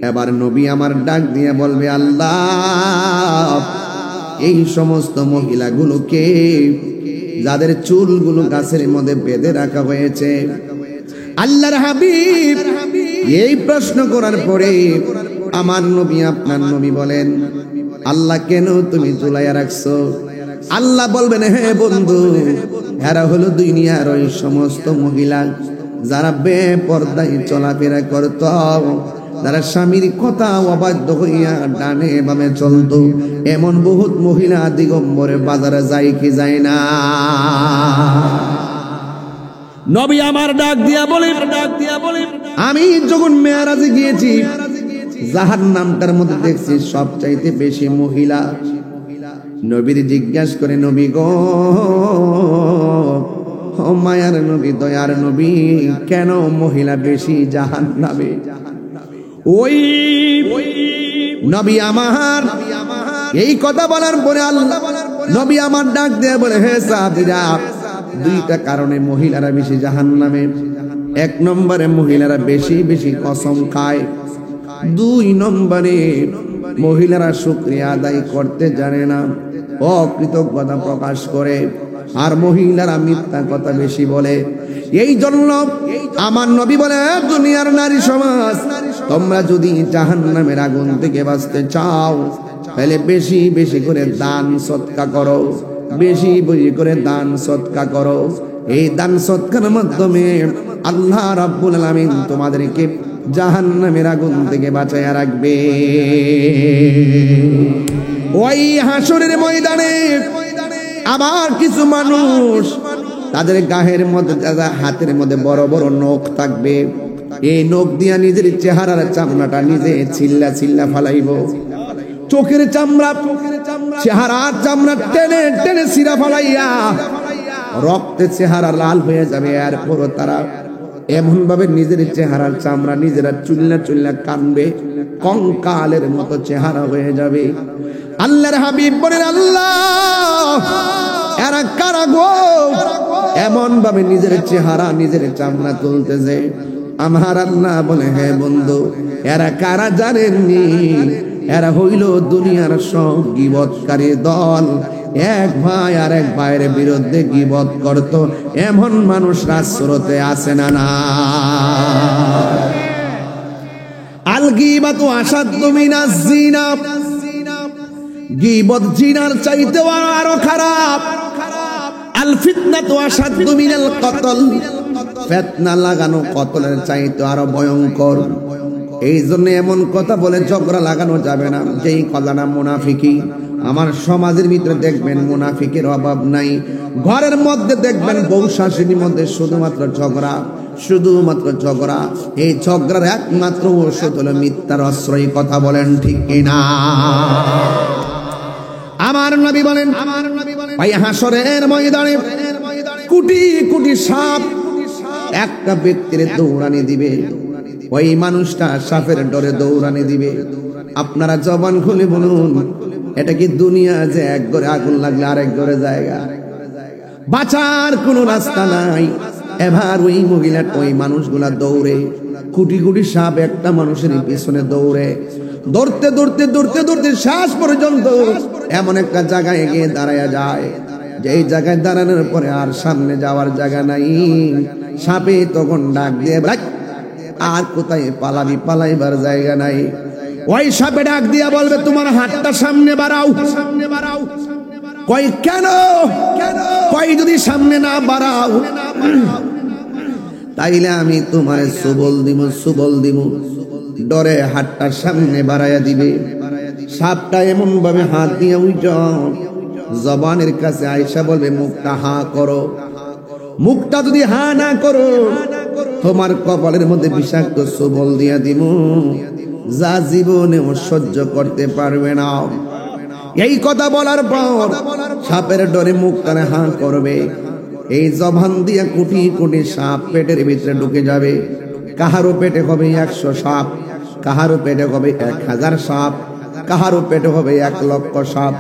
এবার নবী আমার ডাক দিয়ে বলবে আল্লাহ এই সমস্ত মহিলাগুলোকে যাদের চুলগুলো গাছের মধ্যে বেঁধে রাখা হয়েছে আল্লাহর হাবিব এই প্রশ্ন করার পরে আমার নবী আপনার নবী বলেন আল্লাহ কেন তুমি ঝুলাইয়া রাখছো আল্লাহ বলবেন হে বন্ধু এরা হলো দুনিয়ার ওই সমস্ত মহিলা যারা বেপরদায় চলাফেরা করত যারা স্বামীর কথা অবাধ্য হইয়া ডানে বামে চলতো এমন বহুত মহিলা দিগম্বরে বাজারে যায় কি যায় না নবী আমার ডাক দিয়া বলে আমি যখন মেরাজে গিয়েছি জাহান্নামটার মধ্যে দেখছি সবচাইতে বেশি মহিলা নবীর জিজ্ঞাসা করে নবী গো ও মায়ার নবী দয়ার নবী কেন মহিলা বেশি জাহান্নামে ওই নবী আমার এই কথা বলার পরে আল্লাহ নবী আমার ডাক দিয়ে বলে হে সাহাবীরা দুইটা কারণে মহিলারা বেশি জাহান্নামে এক নম্বরে মহিলারা বেশি বেশি কসম খায় দুই নম্বরে মহিলারা শুকরিয়া আদায় করতে জানে না অকৃতজ্ঞতা প্রকাশ করে আর মহিলারা মিথ্যা কথা বেশি বলে এই জন্য আমার নবী বলে দুনিয়ার নারী সমাজ তোমরা যদি জাহান্নামের আগুন থেকে বাঁচতে চাও তাহলে বেশি বেশি করে দান সদকা করো বেশি বেশি করে দান সদকা করো এই দান সদকার মাধ্যমে আল্লাহ রাব্বুল আলামিন তোমাদেরকে জাহান্নামের আগুন থেকে বাঁচায়া রাখবে ওই হাসরের ময়দানে আবার কিছু মানুষ তাদের গায়ের মধ্যে হাতের মধ্যে বড় বড় নখ থাকবে এই নখ দিয়া নিজের চেহারার চামড়াটা নিজে ছিল্লা ছিল্লা ফালাইব চোখের চামড়া চেহারার চামড়া টেনে টেনে ছিঁড়া ফালাইয়া রক্তে চেহারা লাল হয়ে যাবে এরপর তারা এমন ভাবে নিজের চেহারার চামড়া নিজেরা চুল্লা চুল্লা কানবে কঙ্কালের মতো চেহারা হয়ে যাবে আল্লাহর হাবিব বলেন আল্লাহ এরা কারা গো এমন ভাবে নিজের চেহারা নিজের চামড়া তুলতেছে আমার আল্লাহ বলে হে বন্ধু এরা কারা জানেননি এরা হইল দুনিয়ার সব গীবতকারী দল এক ভাই আর এক ভাইয়ের বিরুদ্ধে গীবত করত এমন মানুষ রাসূলতে আছে না না আল গীবাতু আশাদ্দু মিনাজ জিনা গীবত জিনার চাইতে আরো খারাপ আল ফিতনাতু আশাদ্দু মিনাল কতল ফিতনা লাগানো কতলের চাইতে আরো ভয়ঙ্কর এই জন্য এমন কথা বলে ঝগড়া লাগানো যাবে না যেই কথা না মুনাফিকি আমার সমাজের ভিতরে দেখবেন মুনাফিকের অভাব নাই ঘরের মধ্যে দেখবেন বউ শাশুড়ির মধ্যে শুধুমাত্র ঝগড়া এই ঝগড়ার একমাত্র ওষুধ হলো মিথ্যার আশ্রয় কথা বলেন ঠিক কিনা আমার নবী বলেন ভাই হাসরের ময়দানে কোটি কোটি সাপ একটা ব্যক্তির দৌড়ানি দিবে ওই মানুষটা সাপের ডরে দৌড়ানি দিবে আপনারা জবান খুলে বলুন এটা কি দুনিয়া যে এক ঘরে আগুন লাগলে আরেক ঘরে জায়গা? বাঁচার কোনো রাস্তা নাই। এবার ওই মহিলা ওই মানুষগুলা দৌড়ে, কোটি কোটি সাপ একটা মানুষের পিছনে দৌড়ে, দৌড়তে দৌড়তে দৌড়তে দৌড়তে শেষ পর্যন্ত এমন একটা জায়গায় গিয়ে দাঁড়ায় যায় যে এই জায়গায় দাঁড়ানোর পরে আর সামনে যাওয়ার জায়গা নাই। সাপে তখন ডাক দিয়ে, আর কোথায় পালাবি, পালাইবার জায়গা নাই। ওই সাপে ডাক দিয়া বলবে, তোমার হাতটা সামনে বাড়াও, সামনে বাড়াও। কই কেন? কই যদি সামনে না বাড়াও তাইলে আমি তোমার সুবল দিব, সুবল দিব। ডরে হাতটা সামনে বাড়াইয়া দিবে। সাপটা এমন ভাবে হাত দিয়ে উঠা জবানের কাছে আইসা বলবে, মুখটা হা করো। মুখটা যদি হা না করো তোমার কপালের মধ্যে বিষাক্ত সুবল দিয়া দিব, যা জীবনে সহ্য করতে পারবে না। এই কথা বলার পর সাপের ডরে মুখটারে হা করবে। এই জবান দিয়া কোটি কোটি সাপ পেটের ভিতরে ঢুকে যাবে। কাহারও পেটে হবে 100 সাপ, কাহারও পেটে হবে 1000 সাপ, কাহারও পেটে হবে 1 লক্ষ সাপ।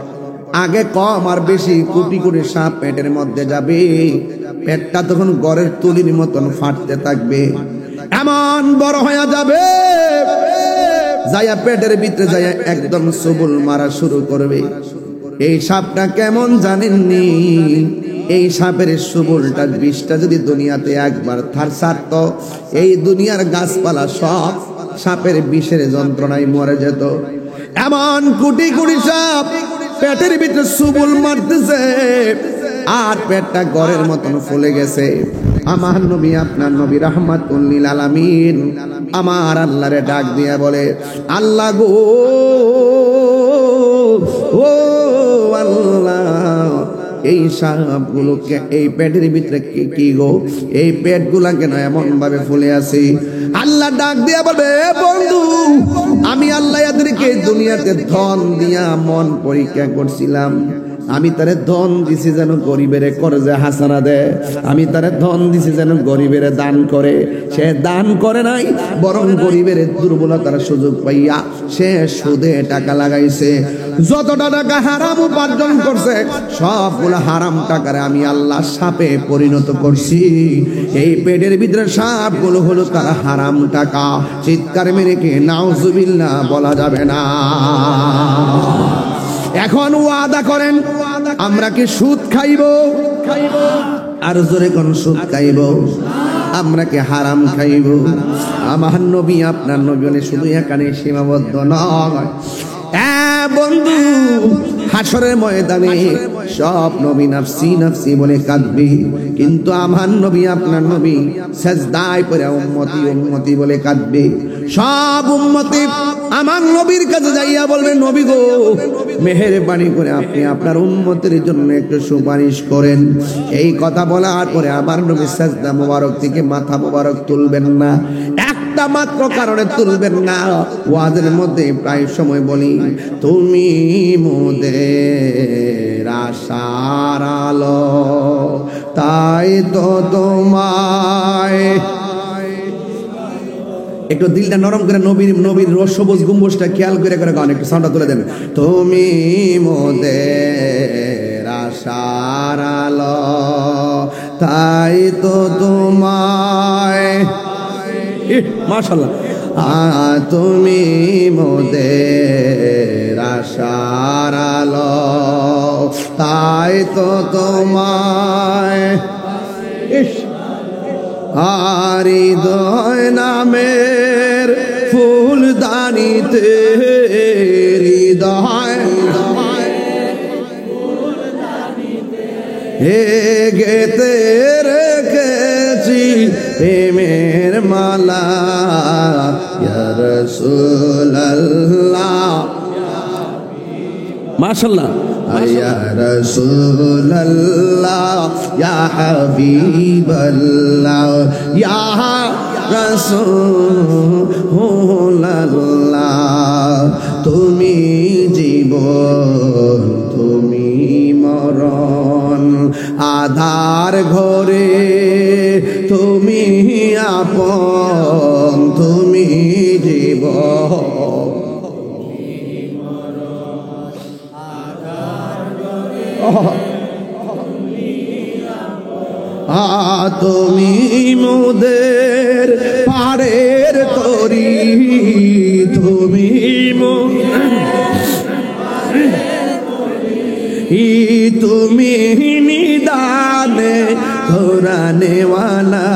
আগে কম আর বেশি কোটি কোটি সাপ পেটের মধ্যে যাবে। পেটটা তখন গড়ের তুলির মতন ফাটতে থাকবে, এমন বড় হয়ে যাবে। যাইয়া পেটের ভিতরে যাইয়া একদম সবুল মারা শুরু করবে। এই সাপটা কেমন জানেননি? এই সাপের সবুলটা বিষটা যদি দুনিয়াতে একবার ছাড়ত, এই দুনিয়ার গাছপালা সব সাপের বিষের যন্ত্রণায় মরে যেত। এমন কোটি কোটি সাপ পেটের ভিতরে সবুল মারতেছে, আর পেটটা গড়ের মতন ফুলে গেছে। আমার নবী, আপনার নবী রাহমাতুল লিল আলামিন আমার আল্লাহরে ডাক দিয়া বলে, আল্লাহ গো, ও আল্লাহ, এই সাপগুলোকে এই পেটের ভিতরে কি গো, এই পেটগুলা কেন এমন ভাবে ফুলে আছে? আল্লাহ ডাক দিয়া বলবে, বন্ধু, আমি আল্লাহ এদেরকে দুনিয়াতে ধন দিয়া মন পরীক্ষা করছিলাম। আমি তারে ধন দিছি যেন গরিবের কর্জে হাসানা দেয়, আমি তারে ধন দিছি যেন গরিবের দান করে। সে দান করে নাই, বরং গরিবের দুর্বলতার সুযোগ পাইয়া সে সুদে টাকা লাগাইছে। যতটা টাকা হারাম উপার্জন করছে সবগুলো হারাম টাকারে আমি আল্লাহ সাপে পরিণত করছি। এই পেটের ভিতরে সাপগুলো হলো তার হারাম টাকা। চিৎকার মেরে কে নাউজুবিল্লাহ বলা যাবে না। এখন ওয়াদা করেন, আমরা কি সুদ খাইব? আর জোরে কোন সুদ খাইব? আমরা কি হারাম খাইব? আমার নবী, আপনার নবী শুধু এখানে সীমাবদ্ধ নয়। বন্ধু, হাসরের ময়দানে সব নবী নাফসি নাফসি বলে কাঁদবে, কিন্তু আমার নবী, আপনার নবী সাজদায় পড়ে উম্মতি উম্মতি বলে কাঁদবে। সব উম্মতি আমার নবীর কাছে যাইয়া বলবে, নবী গো, মেহেরবানি করে আপনি আপনার উম্মতের জন্য একটু সুপারিশ করেন। এই কথা বলার পরে আমার নবী সাজদা মোবারক থেকে মাথা মোবারক তুলবেন না, একটা মাত্র কারণে তুলবেন না। ওয়াজের মধ্যে প্রায় সময় বলি, তুমি মোদের আশার আলো, তাই তো তোমায়। একটু দিলটা নরম করে নবীর সবুজ গম্বুজটা খেয়াল করে করে গান একটু সাউন্ডটা তুলে দেন। তুমি মোদের আশার আলো, তাই তো তোমায়। মাশাআল্লাহ। তুমি মোদের আশার আলো, তাই তো তোমায়। হৃদয় নামের ফুলদানিতে হৃদয় গেতে রেখেছি প্রেমের মালা, ইয়া রাসূলুল্লাহ। মাশাআল্লাহ। ইয়া রাসূলুল্লাহ, ইয়া হাবিবাল্লাহ, ইয়া রাসূলুল্লাহ। তুমি জীবন, তুমি মরণ, আধার ঘরে তুমি আপন, তুমি জীবন, তুমি মোদের পাড়ের তরি, তুমি তুমি নিদানে কোরআনে ওয়ালা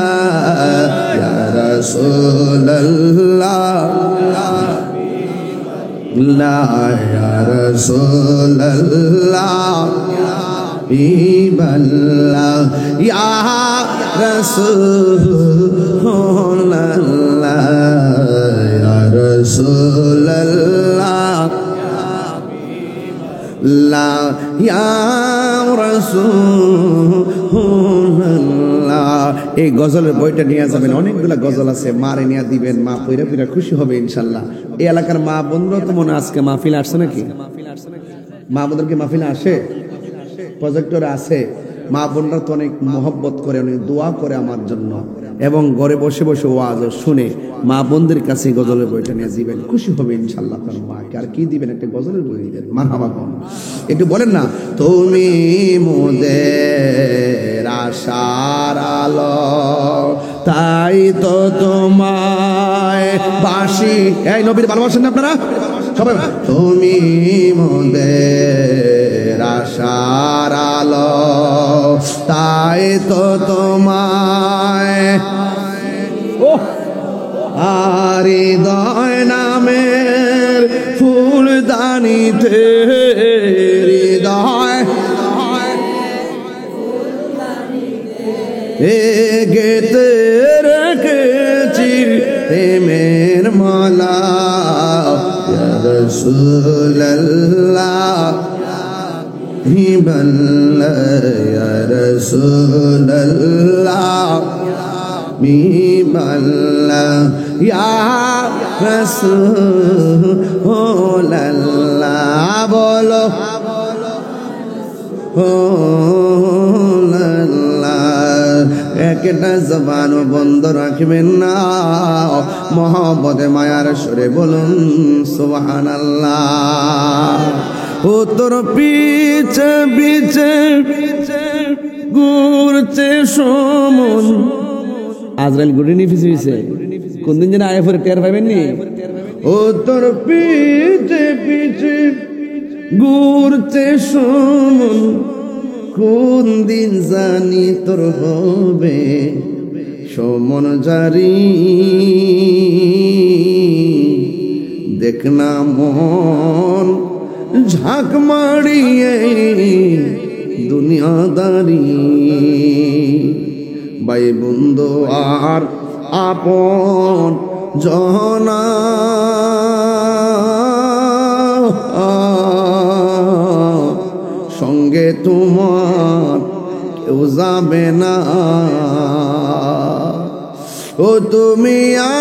ইয়া রাসূলুল্লাহ লা ইয়া রাসূলুল্লাহ ইবাল্লাহ ইয়া রাসূলুল্লাহ ইয়া রাসূলুল্লাহ লা ইয়া রাসূলুল্লাহ। এই গজলের বইটা নিয়ে যাবেন, অনেকগুলা গজল আছে, মারে নিয়ে দিবেন, মা পইরা পইরা খুশি হবে ইনশাল্লাহ। এই এলাকার মা বন্ধুরা তো মনে আজকে মাহফিল আসছে নাকি? মা বোনদেরকে মাহফিলে আসে, প্রজেক্টরে আছে। মা বোনরা তো অনেক মহব্বত করে, অনেক দোয়া করে আমার জন্য, এবং ঘরে বসে বসে ওয়াজ শুনে মা বোনদের কাছে গজলের বইটা নিয়ে দিবেন, খুশি হবে ইনশাল্লাহ। আপনার মাকে আর কি দিবেন? একটা গজলের বই দিবেন। মারহাবা কোন একটু বলেন না, তুমি মোদের আশার আলো, তাই তো তোমায় বাসি। এই নবীর ভালোবাসেন না আপনারা সবাই? তুমি মোদের আশার আলো, তাই তো তোমায় আর হৃদয় নামের ফুলদানিতে হৃদয় গেতে রেখেছি প্রেমের মালা ইয়া রাসূলুল্লাহ হিবাল্লাহ ইয়া রাসূলুল্লাহ হিবাল্লাহ ইয়া রাসূলুল্লাহ বলো একটা জবান বন্ধ রাখবেন না, মহব্বতে মায়ার সুরে বলুন সুবহানাল্লাহ। ও তোর পিছে পিছে ঘুরছে সমন, আজরাইল ঘুরে নিয়ে পিছে পিছে কোন দিন যেন আয় পরে টের পাবেন নি। ও তোর পিছে পিছে ঘুরছে সমন, কোন দিন জানি তোর হবে সমন জারি। দেখ না মন ঝাঁক মারিয়ে দুনিয়াদারি, ভাই বন্ধু আর আপন জনা সঙ্গে তোমার কেউ যাবে না। ও তুমি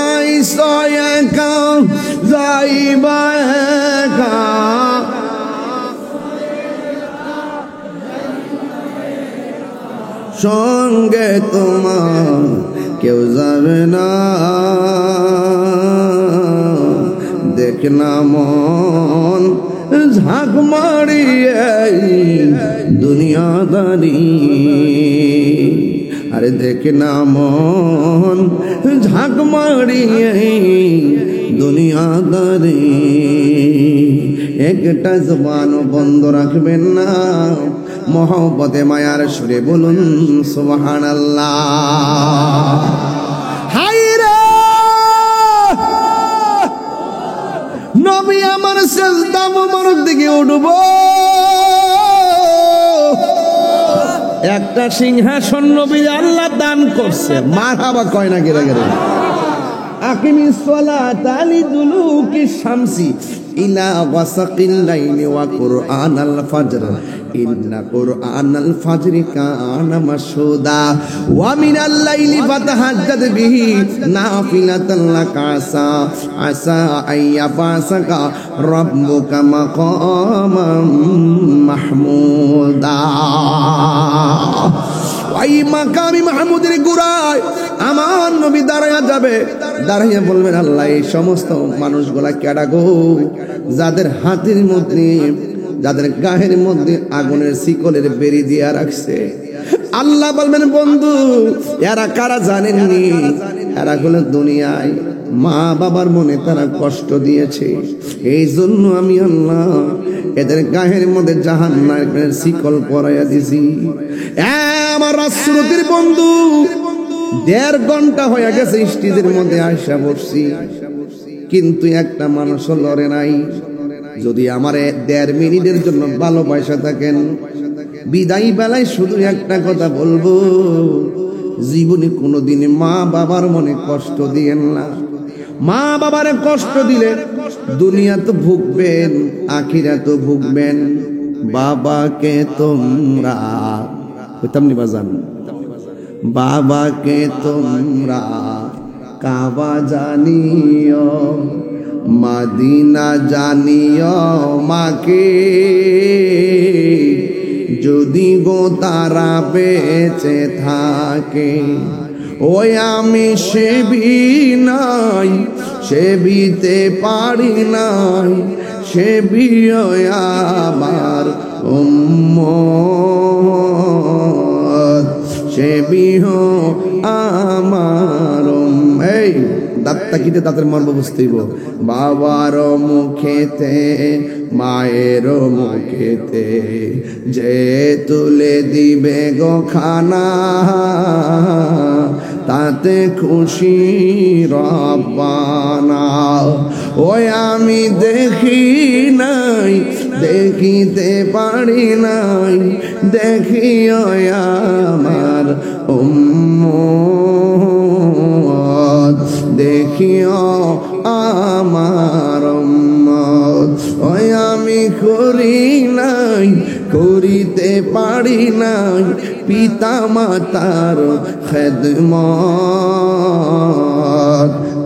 আইসো একা যাইবা একা, সঙ্গে তোমার কেউ যাবে না। দেখ না মন ঝাঁক মারিয়ে দুনিয়াদারি, আরে দেখ না মন ঝাঁক মারিয়ে দুনিয়াদারি। একটা জবান বন্ধ রাখবেন না, মহব্বতে মায়ার সুরে বলুন সুবহানাল্লাহ। নবী আমার সেজদা মোবারক দিকে উঠব, একটা সিংহাসন নবী আল্লাহ দান করছে। মারহাবা কয় না গেরা গেরা। আকিমিস সালাতা লিদুলুকি শামসি ইলা ওয়াসাকিল লাইলি ওয়া কুরআনাল ফাজর ইন্না কুরআনাল ফাজরি কানা মাশহুদা ওয়া মিনাল লাইলি ফাতাহাজ্জাদ বিহি নাফিলাতান লাকা আসা আইয়াবাসাকা রাব্বুকা মাকামাম মাহমুদা। ওই মাকামি মাহমুদের গোড়ায় আমার নবী দাঁড়াইয়া যাবে, দাঁড়াইয়া বলবেন আল্লাহ এই সমস্ত মানুষগুলা কেডা গো, যাদের হাতের মধ্যে যাদের গায়ের মধ্যে আগুনের শিকলের বেরি দিয়ে রাখছে। আল্লাহ বলবেন বন্ধু এরা কারা জানেননি? এরা হলো দুনিয়ায় মা বাবার মনে তারা কষ্ট দিয়েছে, এই জন্য আমি আল্লাহ এদের গায়ের মধ্যে জাহান্নামের শিকল পরাইয়া দিছি। আমার রাসূলের বন্ধু 1.5 ঘন্টা হয়ে গেছে স্টেজের মধ্যে আয়সা বসছি, কিন্তু একটা মানুষ লড়ে নাই। যদি আমার 1.5 মিনিটের জন্য ভালোবাসা থাকেন, বিদায় বেলায় শুধু একটা কথা বলবো, জীবনে কোনোদিন মা বাবার মনে কষ্ট দিয়েন না। মা বাবারে কষ্ট দিলে দুনিয়া তো ভুগবেন, আখিরাত তো ভুগবেন। বাবাকে তোমরা কইতামনি বাজান, বাবাকে তোমরা কাবা জানিও, মদিনা জানিও মাকে, যদি গো তারা বেঁচে থাকে। ওই আমি সেবি নাই, সেবিতে পারি নাই, সেবি আমার উম্মত, সেবি আমার এই দাঁতটা কিতে দাঁতের মর্ম বুঝতেইব। বাবার মুখেতে মায়ের মুখেতে যে তুলে দিবে গো খানা, তাতে খুশি রব্বানা। ওই আমি দেখি নাই, দেখিতে পারি নাই, দেখিও আমার উম্মত, দেখিও আমার উম্মত। ওই আমি করি নাই, করিতে পারি নাই পিতা মাতার খেদমত,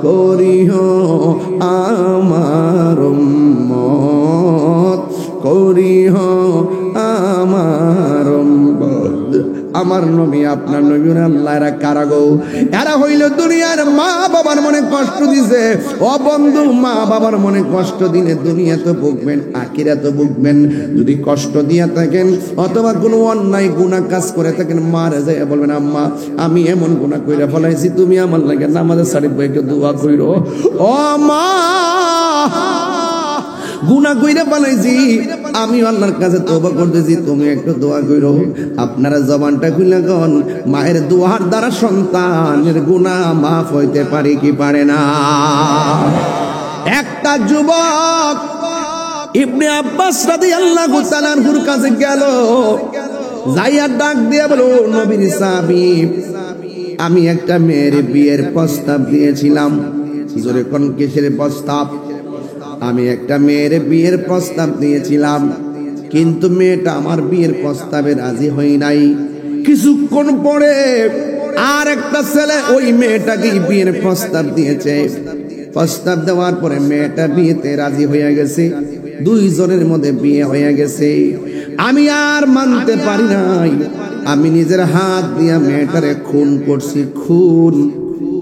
করিও আমার উম্মত, করিও আমার উম্মত। আমার নবী আপনার নবী আল্লাহ এরা কারা গো? এরা হইল দুনিয়ার মা বাবার মনে কষ্ট দিছে। ও বন্ধু, মা বাবার মনে কষ্ট দিলে দুনিয়া তো ভুগবেন, আখিরা তো ভুগবেন। যদি কষ্ট দিয়া থাকেন অথবা কোনো অন্যায় গুনাহ কাজ করে থাকেন, মারা যায় বলবেন আম্মা আমি এমন গুনাহ কইরা ফলাইছি, তুমি আমার লাগে নামাজের শরীফ একটু দোয়া কইরো। ও মা গুনাহ কইরা ফলাইছি, আমি আল্লাহর কাছে তওবা করতেছি, তুমি একটু দোয়া কইরো। আপনারা জবানটা খুলে কোন মায়ের দোয়ার দ্বারা সন্তানের গুনাহ মাফ হইতে পারে কি পারে না? একটা যুবক ইবনে আব্বাস রাদিয়াল্লাহু তাআলা আনহুর কাছে গেল, যাইয়া ডাক দিয়ে বলো নবীর সাহাবী, আমি একটা মেয়ের বিয়ের প্রস্তাব দিয়েছিলাম। জোরে কোন কিসের প্রস্তাব? আমি একটা মেয়ের বিয়ের প্রস্তাব দিয়েছিলাম, কিন্তু মেয়েটা আমার বিয়ের প্রস্তাবে রাজি হয় নাই। কিছুক্ষণ পরে আর একটা ছেলে ওই মেয়েটাকে বিয়ের প্রস্তাব দিয়েছে। প্রস্তাব দেওয়ার পরে মেয়েটা বিয়েতে রাজি হয়ে গেছে, দুইজনের মধ্যে বিয়ে হয়ে গেছে। আমি আর মানতে পারি নাই, আমি নিজের হাত দিয়ে মেয়েটারে খুন করছি। খুন,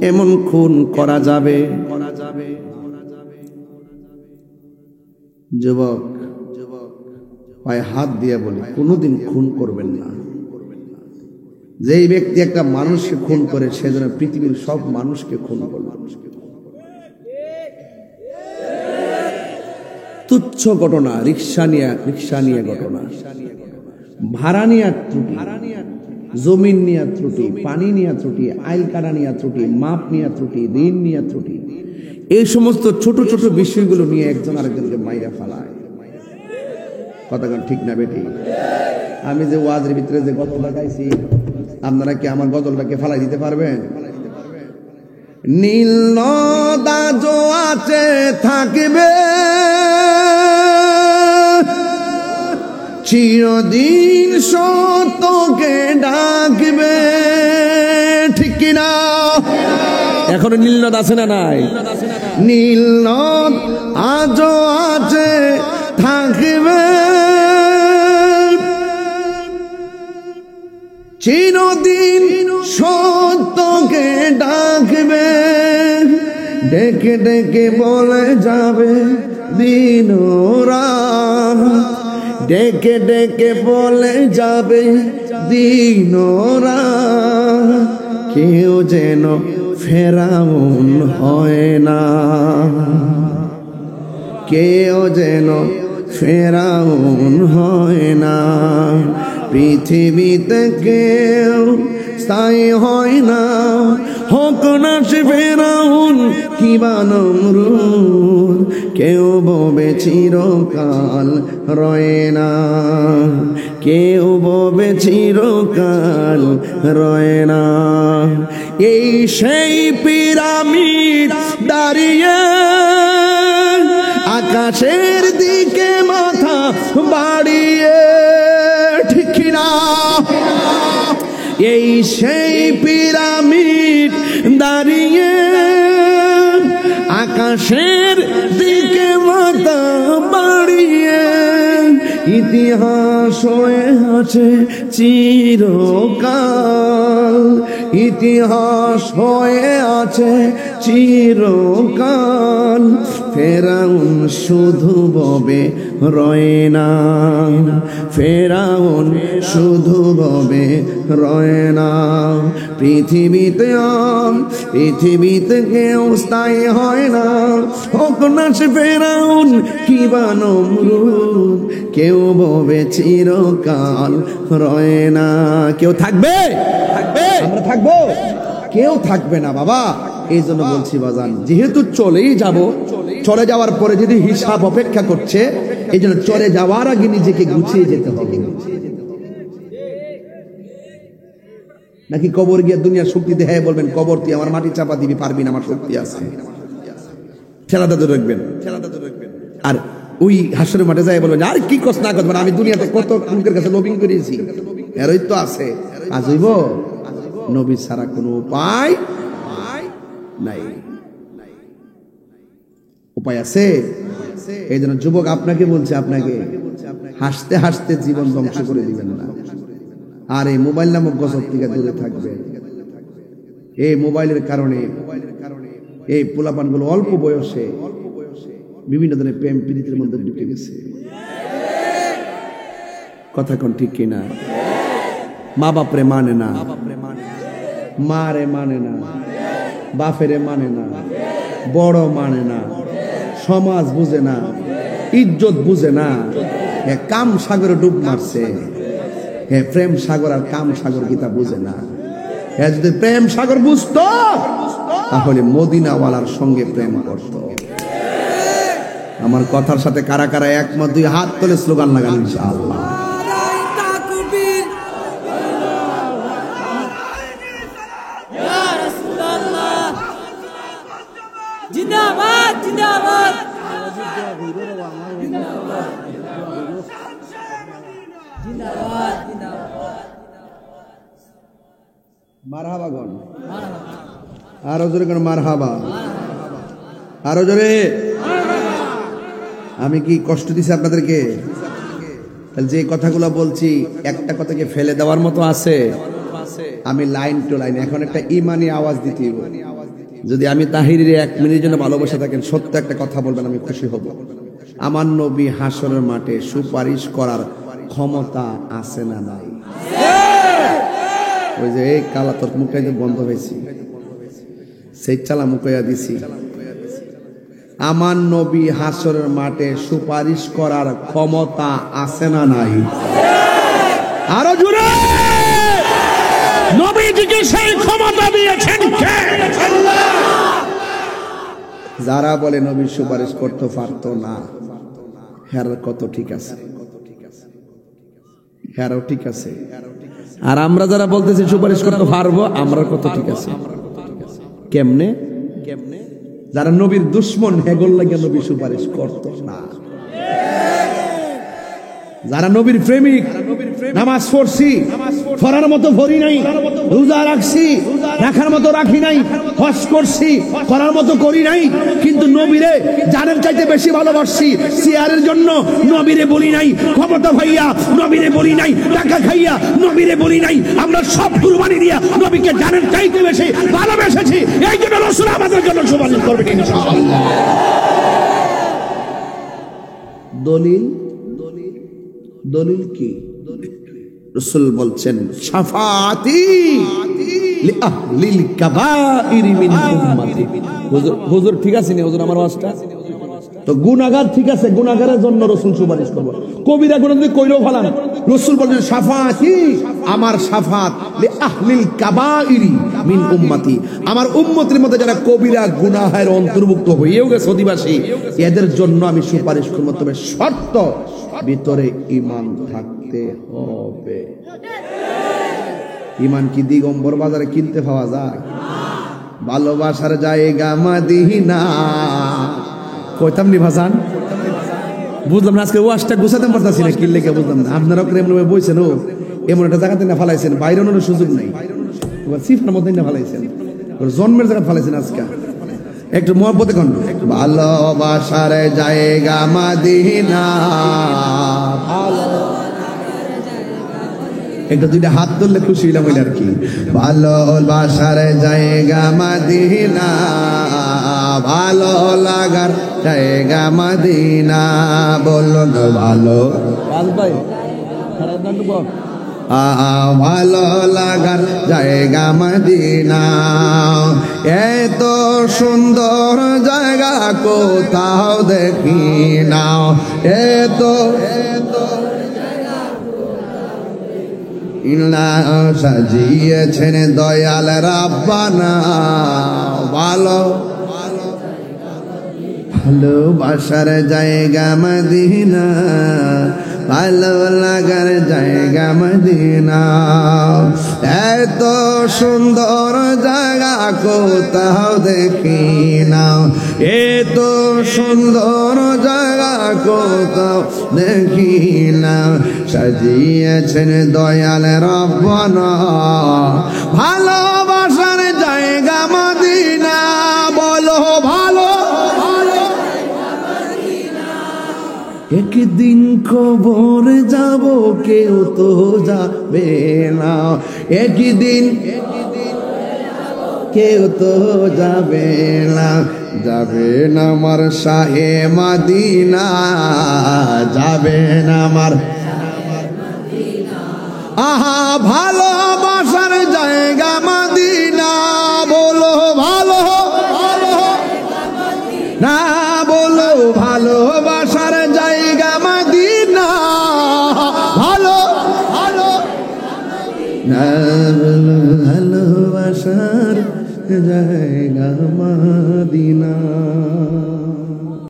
এমন খুন করা যাবে? যুবক পায়ে হাত দিয়ে বলি কোনোদিন খুন করবেন না। যেই ব্যক্তি একটা মানুষকে খুন করে সেজন্য পৃথিবীর সব মানুষকে খুন করবে। তুচ্ছ ঘটনা, রিক্সা নিয়ে ঘটনা, ভাড়া নিয়ে ত্রুটি, জমিন নিয়ে ত্রুটি, পানি নিয়ে ত্রুটি, আইল কাটা নিয়ে ত্রুটি, মাপ নিয়ে ত্রুটি, ঋণ নিয়ে ত্রুটি, এই সমস্ত ছোট ছোট বিষয়গুলো নিয়ে একজন আরেকজনকে মাইরা ফেলায়। কথাটা ঠিক না বেটি? আমি যে ওয়াজের ভিতরে যে গজলটা গাইছি, আপনারা কি আমার গজলটাকে ফালাই দিতে পারবেন? নীল নদা জো আছে থাকবে, চিরদিন সত্যকে ডাকবে, ঠিক কিনা? এখনো নীলনদ আছে না নাই? নীলনদ আজও আছে থাকবে, চিরদিন সত্যকে ডাকবে, ডেকে ডেকে বলে যাবে দিন রাত, ডেকে ডেকে বলে যাবে দিনরা, কেউ যেন ফেরাউন হয় না, কেউ যেন ফেরাউন হয় না। পৃথিবীতে কেউ স্থায়ী হয় না, হোক না সে ফেরাউন কিবা নমরুদ, কেউ ববে চিরকাল রয় না, কেউ ববে চিরকাল রয় না। এই সেই পিরামিড দাঁড়িয়ে আকাশের দিকে মাথা বাড়িয়ে, ঠিক না? এই সেই পিরামিড দাঁড়িয়ে আকাশের দিকে মাথা বাড়িয়ে, ইতিহাস হয়ে আছে চিরকাল, ইতিহাস হয়ে আছে চিরকাল। ফেরাউন শুধু ববে রয় না, ফেরাউন শুধু ববে রয় না। পৃথিবীতে পৃথিবীতে কেউ স্থায়ী হয় না, হোক না সে ফেরাউন কিবা নমরুদ, কেউ ববে চিরকাল রয় না। কেউ থাকবে? আমরা থাকবো? কেউ থাকবে না বাবা। এই জন্য বলছি বাজান, যেহেতু চলেই যাব, চলে যাওয়ার পরে যদি হিসাব অপেক্ষা করছে, এই জন্য চলে যাওয়ার আগে নিজেকে গুছিয়ে যেতে হবে। নাকি কবর গিয়ে দুনিয়ার শক্তি দেহে বলবেন কবর তুই আমার মাটি চাপা দিবি, পারবি না, আমার শক্তি আছে, ঠেলাটা তো রাখবেন। আর ওই হাসরের মাঠে যাই বলবেন আর কি কষ্ট না করবেন, আমি দুনিয়াতে কত লোকের কাছে লবিং করেছি, এরই তো আছে। আজ হইব নবী ছাড়া কোনো উপায় নাই। উপায় আছে? এই জন্য যুবক আপনাকে বলছে, আপনাকে হাসতে হাসতে জীবন ধ্বংস করে দিবেন না। আর এই মোবাইল নামক গজব থেকে দূরে থাকবে। এই মোবাইলের কারণে এই পোলাপানগুলো অল্প বয়সে বিভিন্ন ধরনের প্রেম প্রীতির মধ্যে ঢুকে গেছে। কথা কোন ঠিক কিনা? মা বাপরে মানে না, মারে মানে না, বাপেরে মানে না, বড় মানে না, সমাজ বুঝে না, ইজ্জত বুঝে না। কাম সাগরে ডুব মারছে। প্রেম সাগর আর কাম সাগর গীতা বুঝে না। যদি প্রেম সাগর বুঝতো তাহলে মদিনাওয়ালার সঙ্গে প্রেম করত। আমার কথার সাথে কারা কারা একমত? দুই হাত তুলে স্লোগান লাগান ইনশাআল্লাহ। জিন্দাবাদ জিন্দাবাদ জিন্দাবাদ জিন্দাবাদ। মারহাবা গণ, আরো জোরে কোন মারহাবা, আরো জোরে। আমি কি কষ্ট দিছি আপনাদেরকে? তাহলে যে কথাগুলো বলছি একটা কথাকে ফেলে দেওয়ার মতো আছে? আমি লাইন টু লাইন এখন একটা ইমানি আওয়াজ দিতে হবে। যদি আমি তাহিরের 1 মিনিটের জন্য ভালোবাসা থাকেন, সত্য একটা কথা বলবেন, আমি খুশি হব। আমার নবী হাসরের মাঠে সুপারিশ করার ক্ষমতা আছে না নাই? ওই যে এই কালা তোর মুখাই বন্ধ হয়েছি, সেই চালা মুখাইয়া দিছি। আমার নবী হাসরের মাঠে সুপারিশ করার ক্ষমতা আছে না নাই? আরো জোরে। নবীজিকে সেই ক্ষমতা দিয়েছেন কে? যারা বলে নবী সুপারিশ করতে পারতো না, হ্যাঁ কত ঠিক আছে, হ্যাঁ ঠিক আছে। আর আমরা যারা বলতেছি সুপারিশ করতে পারবো, আমরা কত ঠিক আছে। কেমনে? যারা নবীর দুশ্মন, হেগল লাগে নবী সুপারিশ করতো না। যারা নবীর প্রেমিক, নামাজ পড়ছি, পড়ার মতো পড়ি নাই, রোজা রাখছি, রাখার মতো রাখি নাই, হজ করছি, করার মতো করি নাই, কিন্তু নবীরে জানের চাইতে বেশি ভালোবাসছি। চেয়ারের জন্য নবীরে বলি নাই, ক্ষমতা ভাইয়া নবীরে বলি নাই, টাকা খাইয়া নবীরে বলি নাই, আমরা সব কুরবানি দিয়া নবীকে জানের চাইতে বেশি ভালোবেসেছি। এই জন্য রাসূল আমাদের জন্য সুপারিশ করবেন ইনশাআল্লাহ। দলিল দলিল কি? রাসূল বলছেন শাফাআতি লিআহলিল কাবাইরি মিন উম্মতি। হুজুর ঠিক আছে নি হুজুর আমার ওয়াজটা? তো গুনাহগার ঠিক আছে, গুনাহগারের জন্য রাসূল সুপারিশ করব। কবিরা গুনাহ যদি কইরো ফেলান, রাসূল বলেন শাফাআতি, আমার শাফাত লিআহলিল কাবাইরি মিন উম্মতি, আমার উম্মতের মধ্যে যারা কবিরা গুনাহের অন্তর্ভুক্ত হয়েও গেছে অধিবাসী, এদের জন্য আমি সুপারিশ করব, তবে শর্ত ভিতরে ঈমান থাকতে হবে। ঈমান কি দিগম্বর বাজারে কিনতে পাওয়া যায়? ভালোবাসার জায়গা মদিনা। কইতাম নি ভাজান, বুঝলাম না আজকে ওয়াজটা গোছাতে পারতাছি না, কি লেগে বুঝলাম না। আপনারা এমন ভাবে বইছেন, ও এমন একটা জায়গাতে না ফালাইছেন, বাইরের সুযোগ নাই, সিফার মধ্যে না ফালাইছেন, জন্মের জায়গা ফালাইছেন। আজকে একটু মহব্বতে কন, ভালোবাসার জায়গা মদিনা, একটা দুইটা হাত ধরলে খুশি হইলাম আর কি। ভালোবাসার জায়গা মদিনা, ভালো লাগার জায়গা মদিনা, বলুন ভালো ভালো লাগার জায়গা মদিনা। এত সুন্দর জায়গা কোথাও দেখি না, এত সাজিয়েছেন দয়াল রাব্বানা, ভালো ভালোবাসার জায়গা মদিনা, ভালো লাগার জায়গা মদিনা। এত সুন্দর জায়গা কোথাও দেখি না, এত সুন্দর জায়গা কোথাও দেখি না, সাজিয়েছেন দয়াল রাব্বানা, ভালোবাসার জায়গা মদিনা, বলো ভালো। একদিন কবর যাব কেউ তো যাবে না, একদিন কেউ তো যাবে না, যাবে না আমার শাহে মদিনা, যাবে না আমার। আহা ভালোবাসার জায়গা মদিনা, বলো ভালো না, বলো ভালোবাসার জায়গা মদিনা, ভালো না, ভালোবাসার জায়গা মদিনা।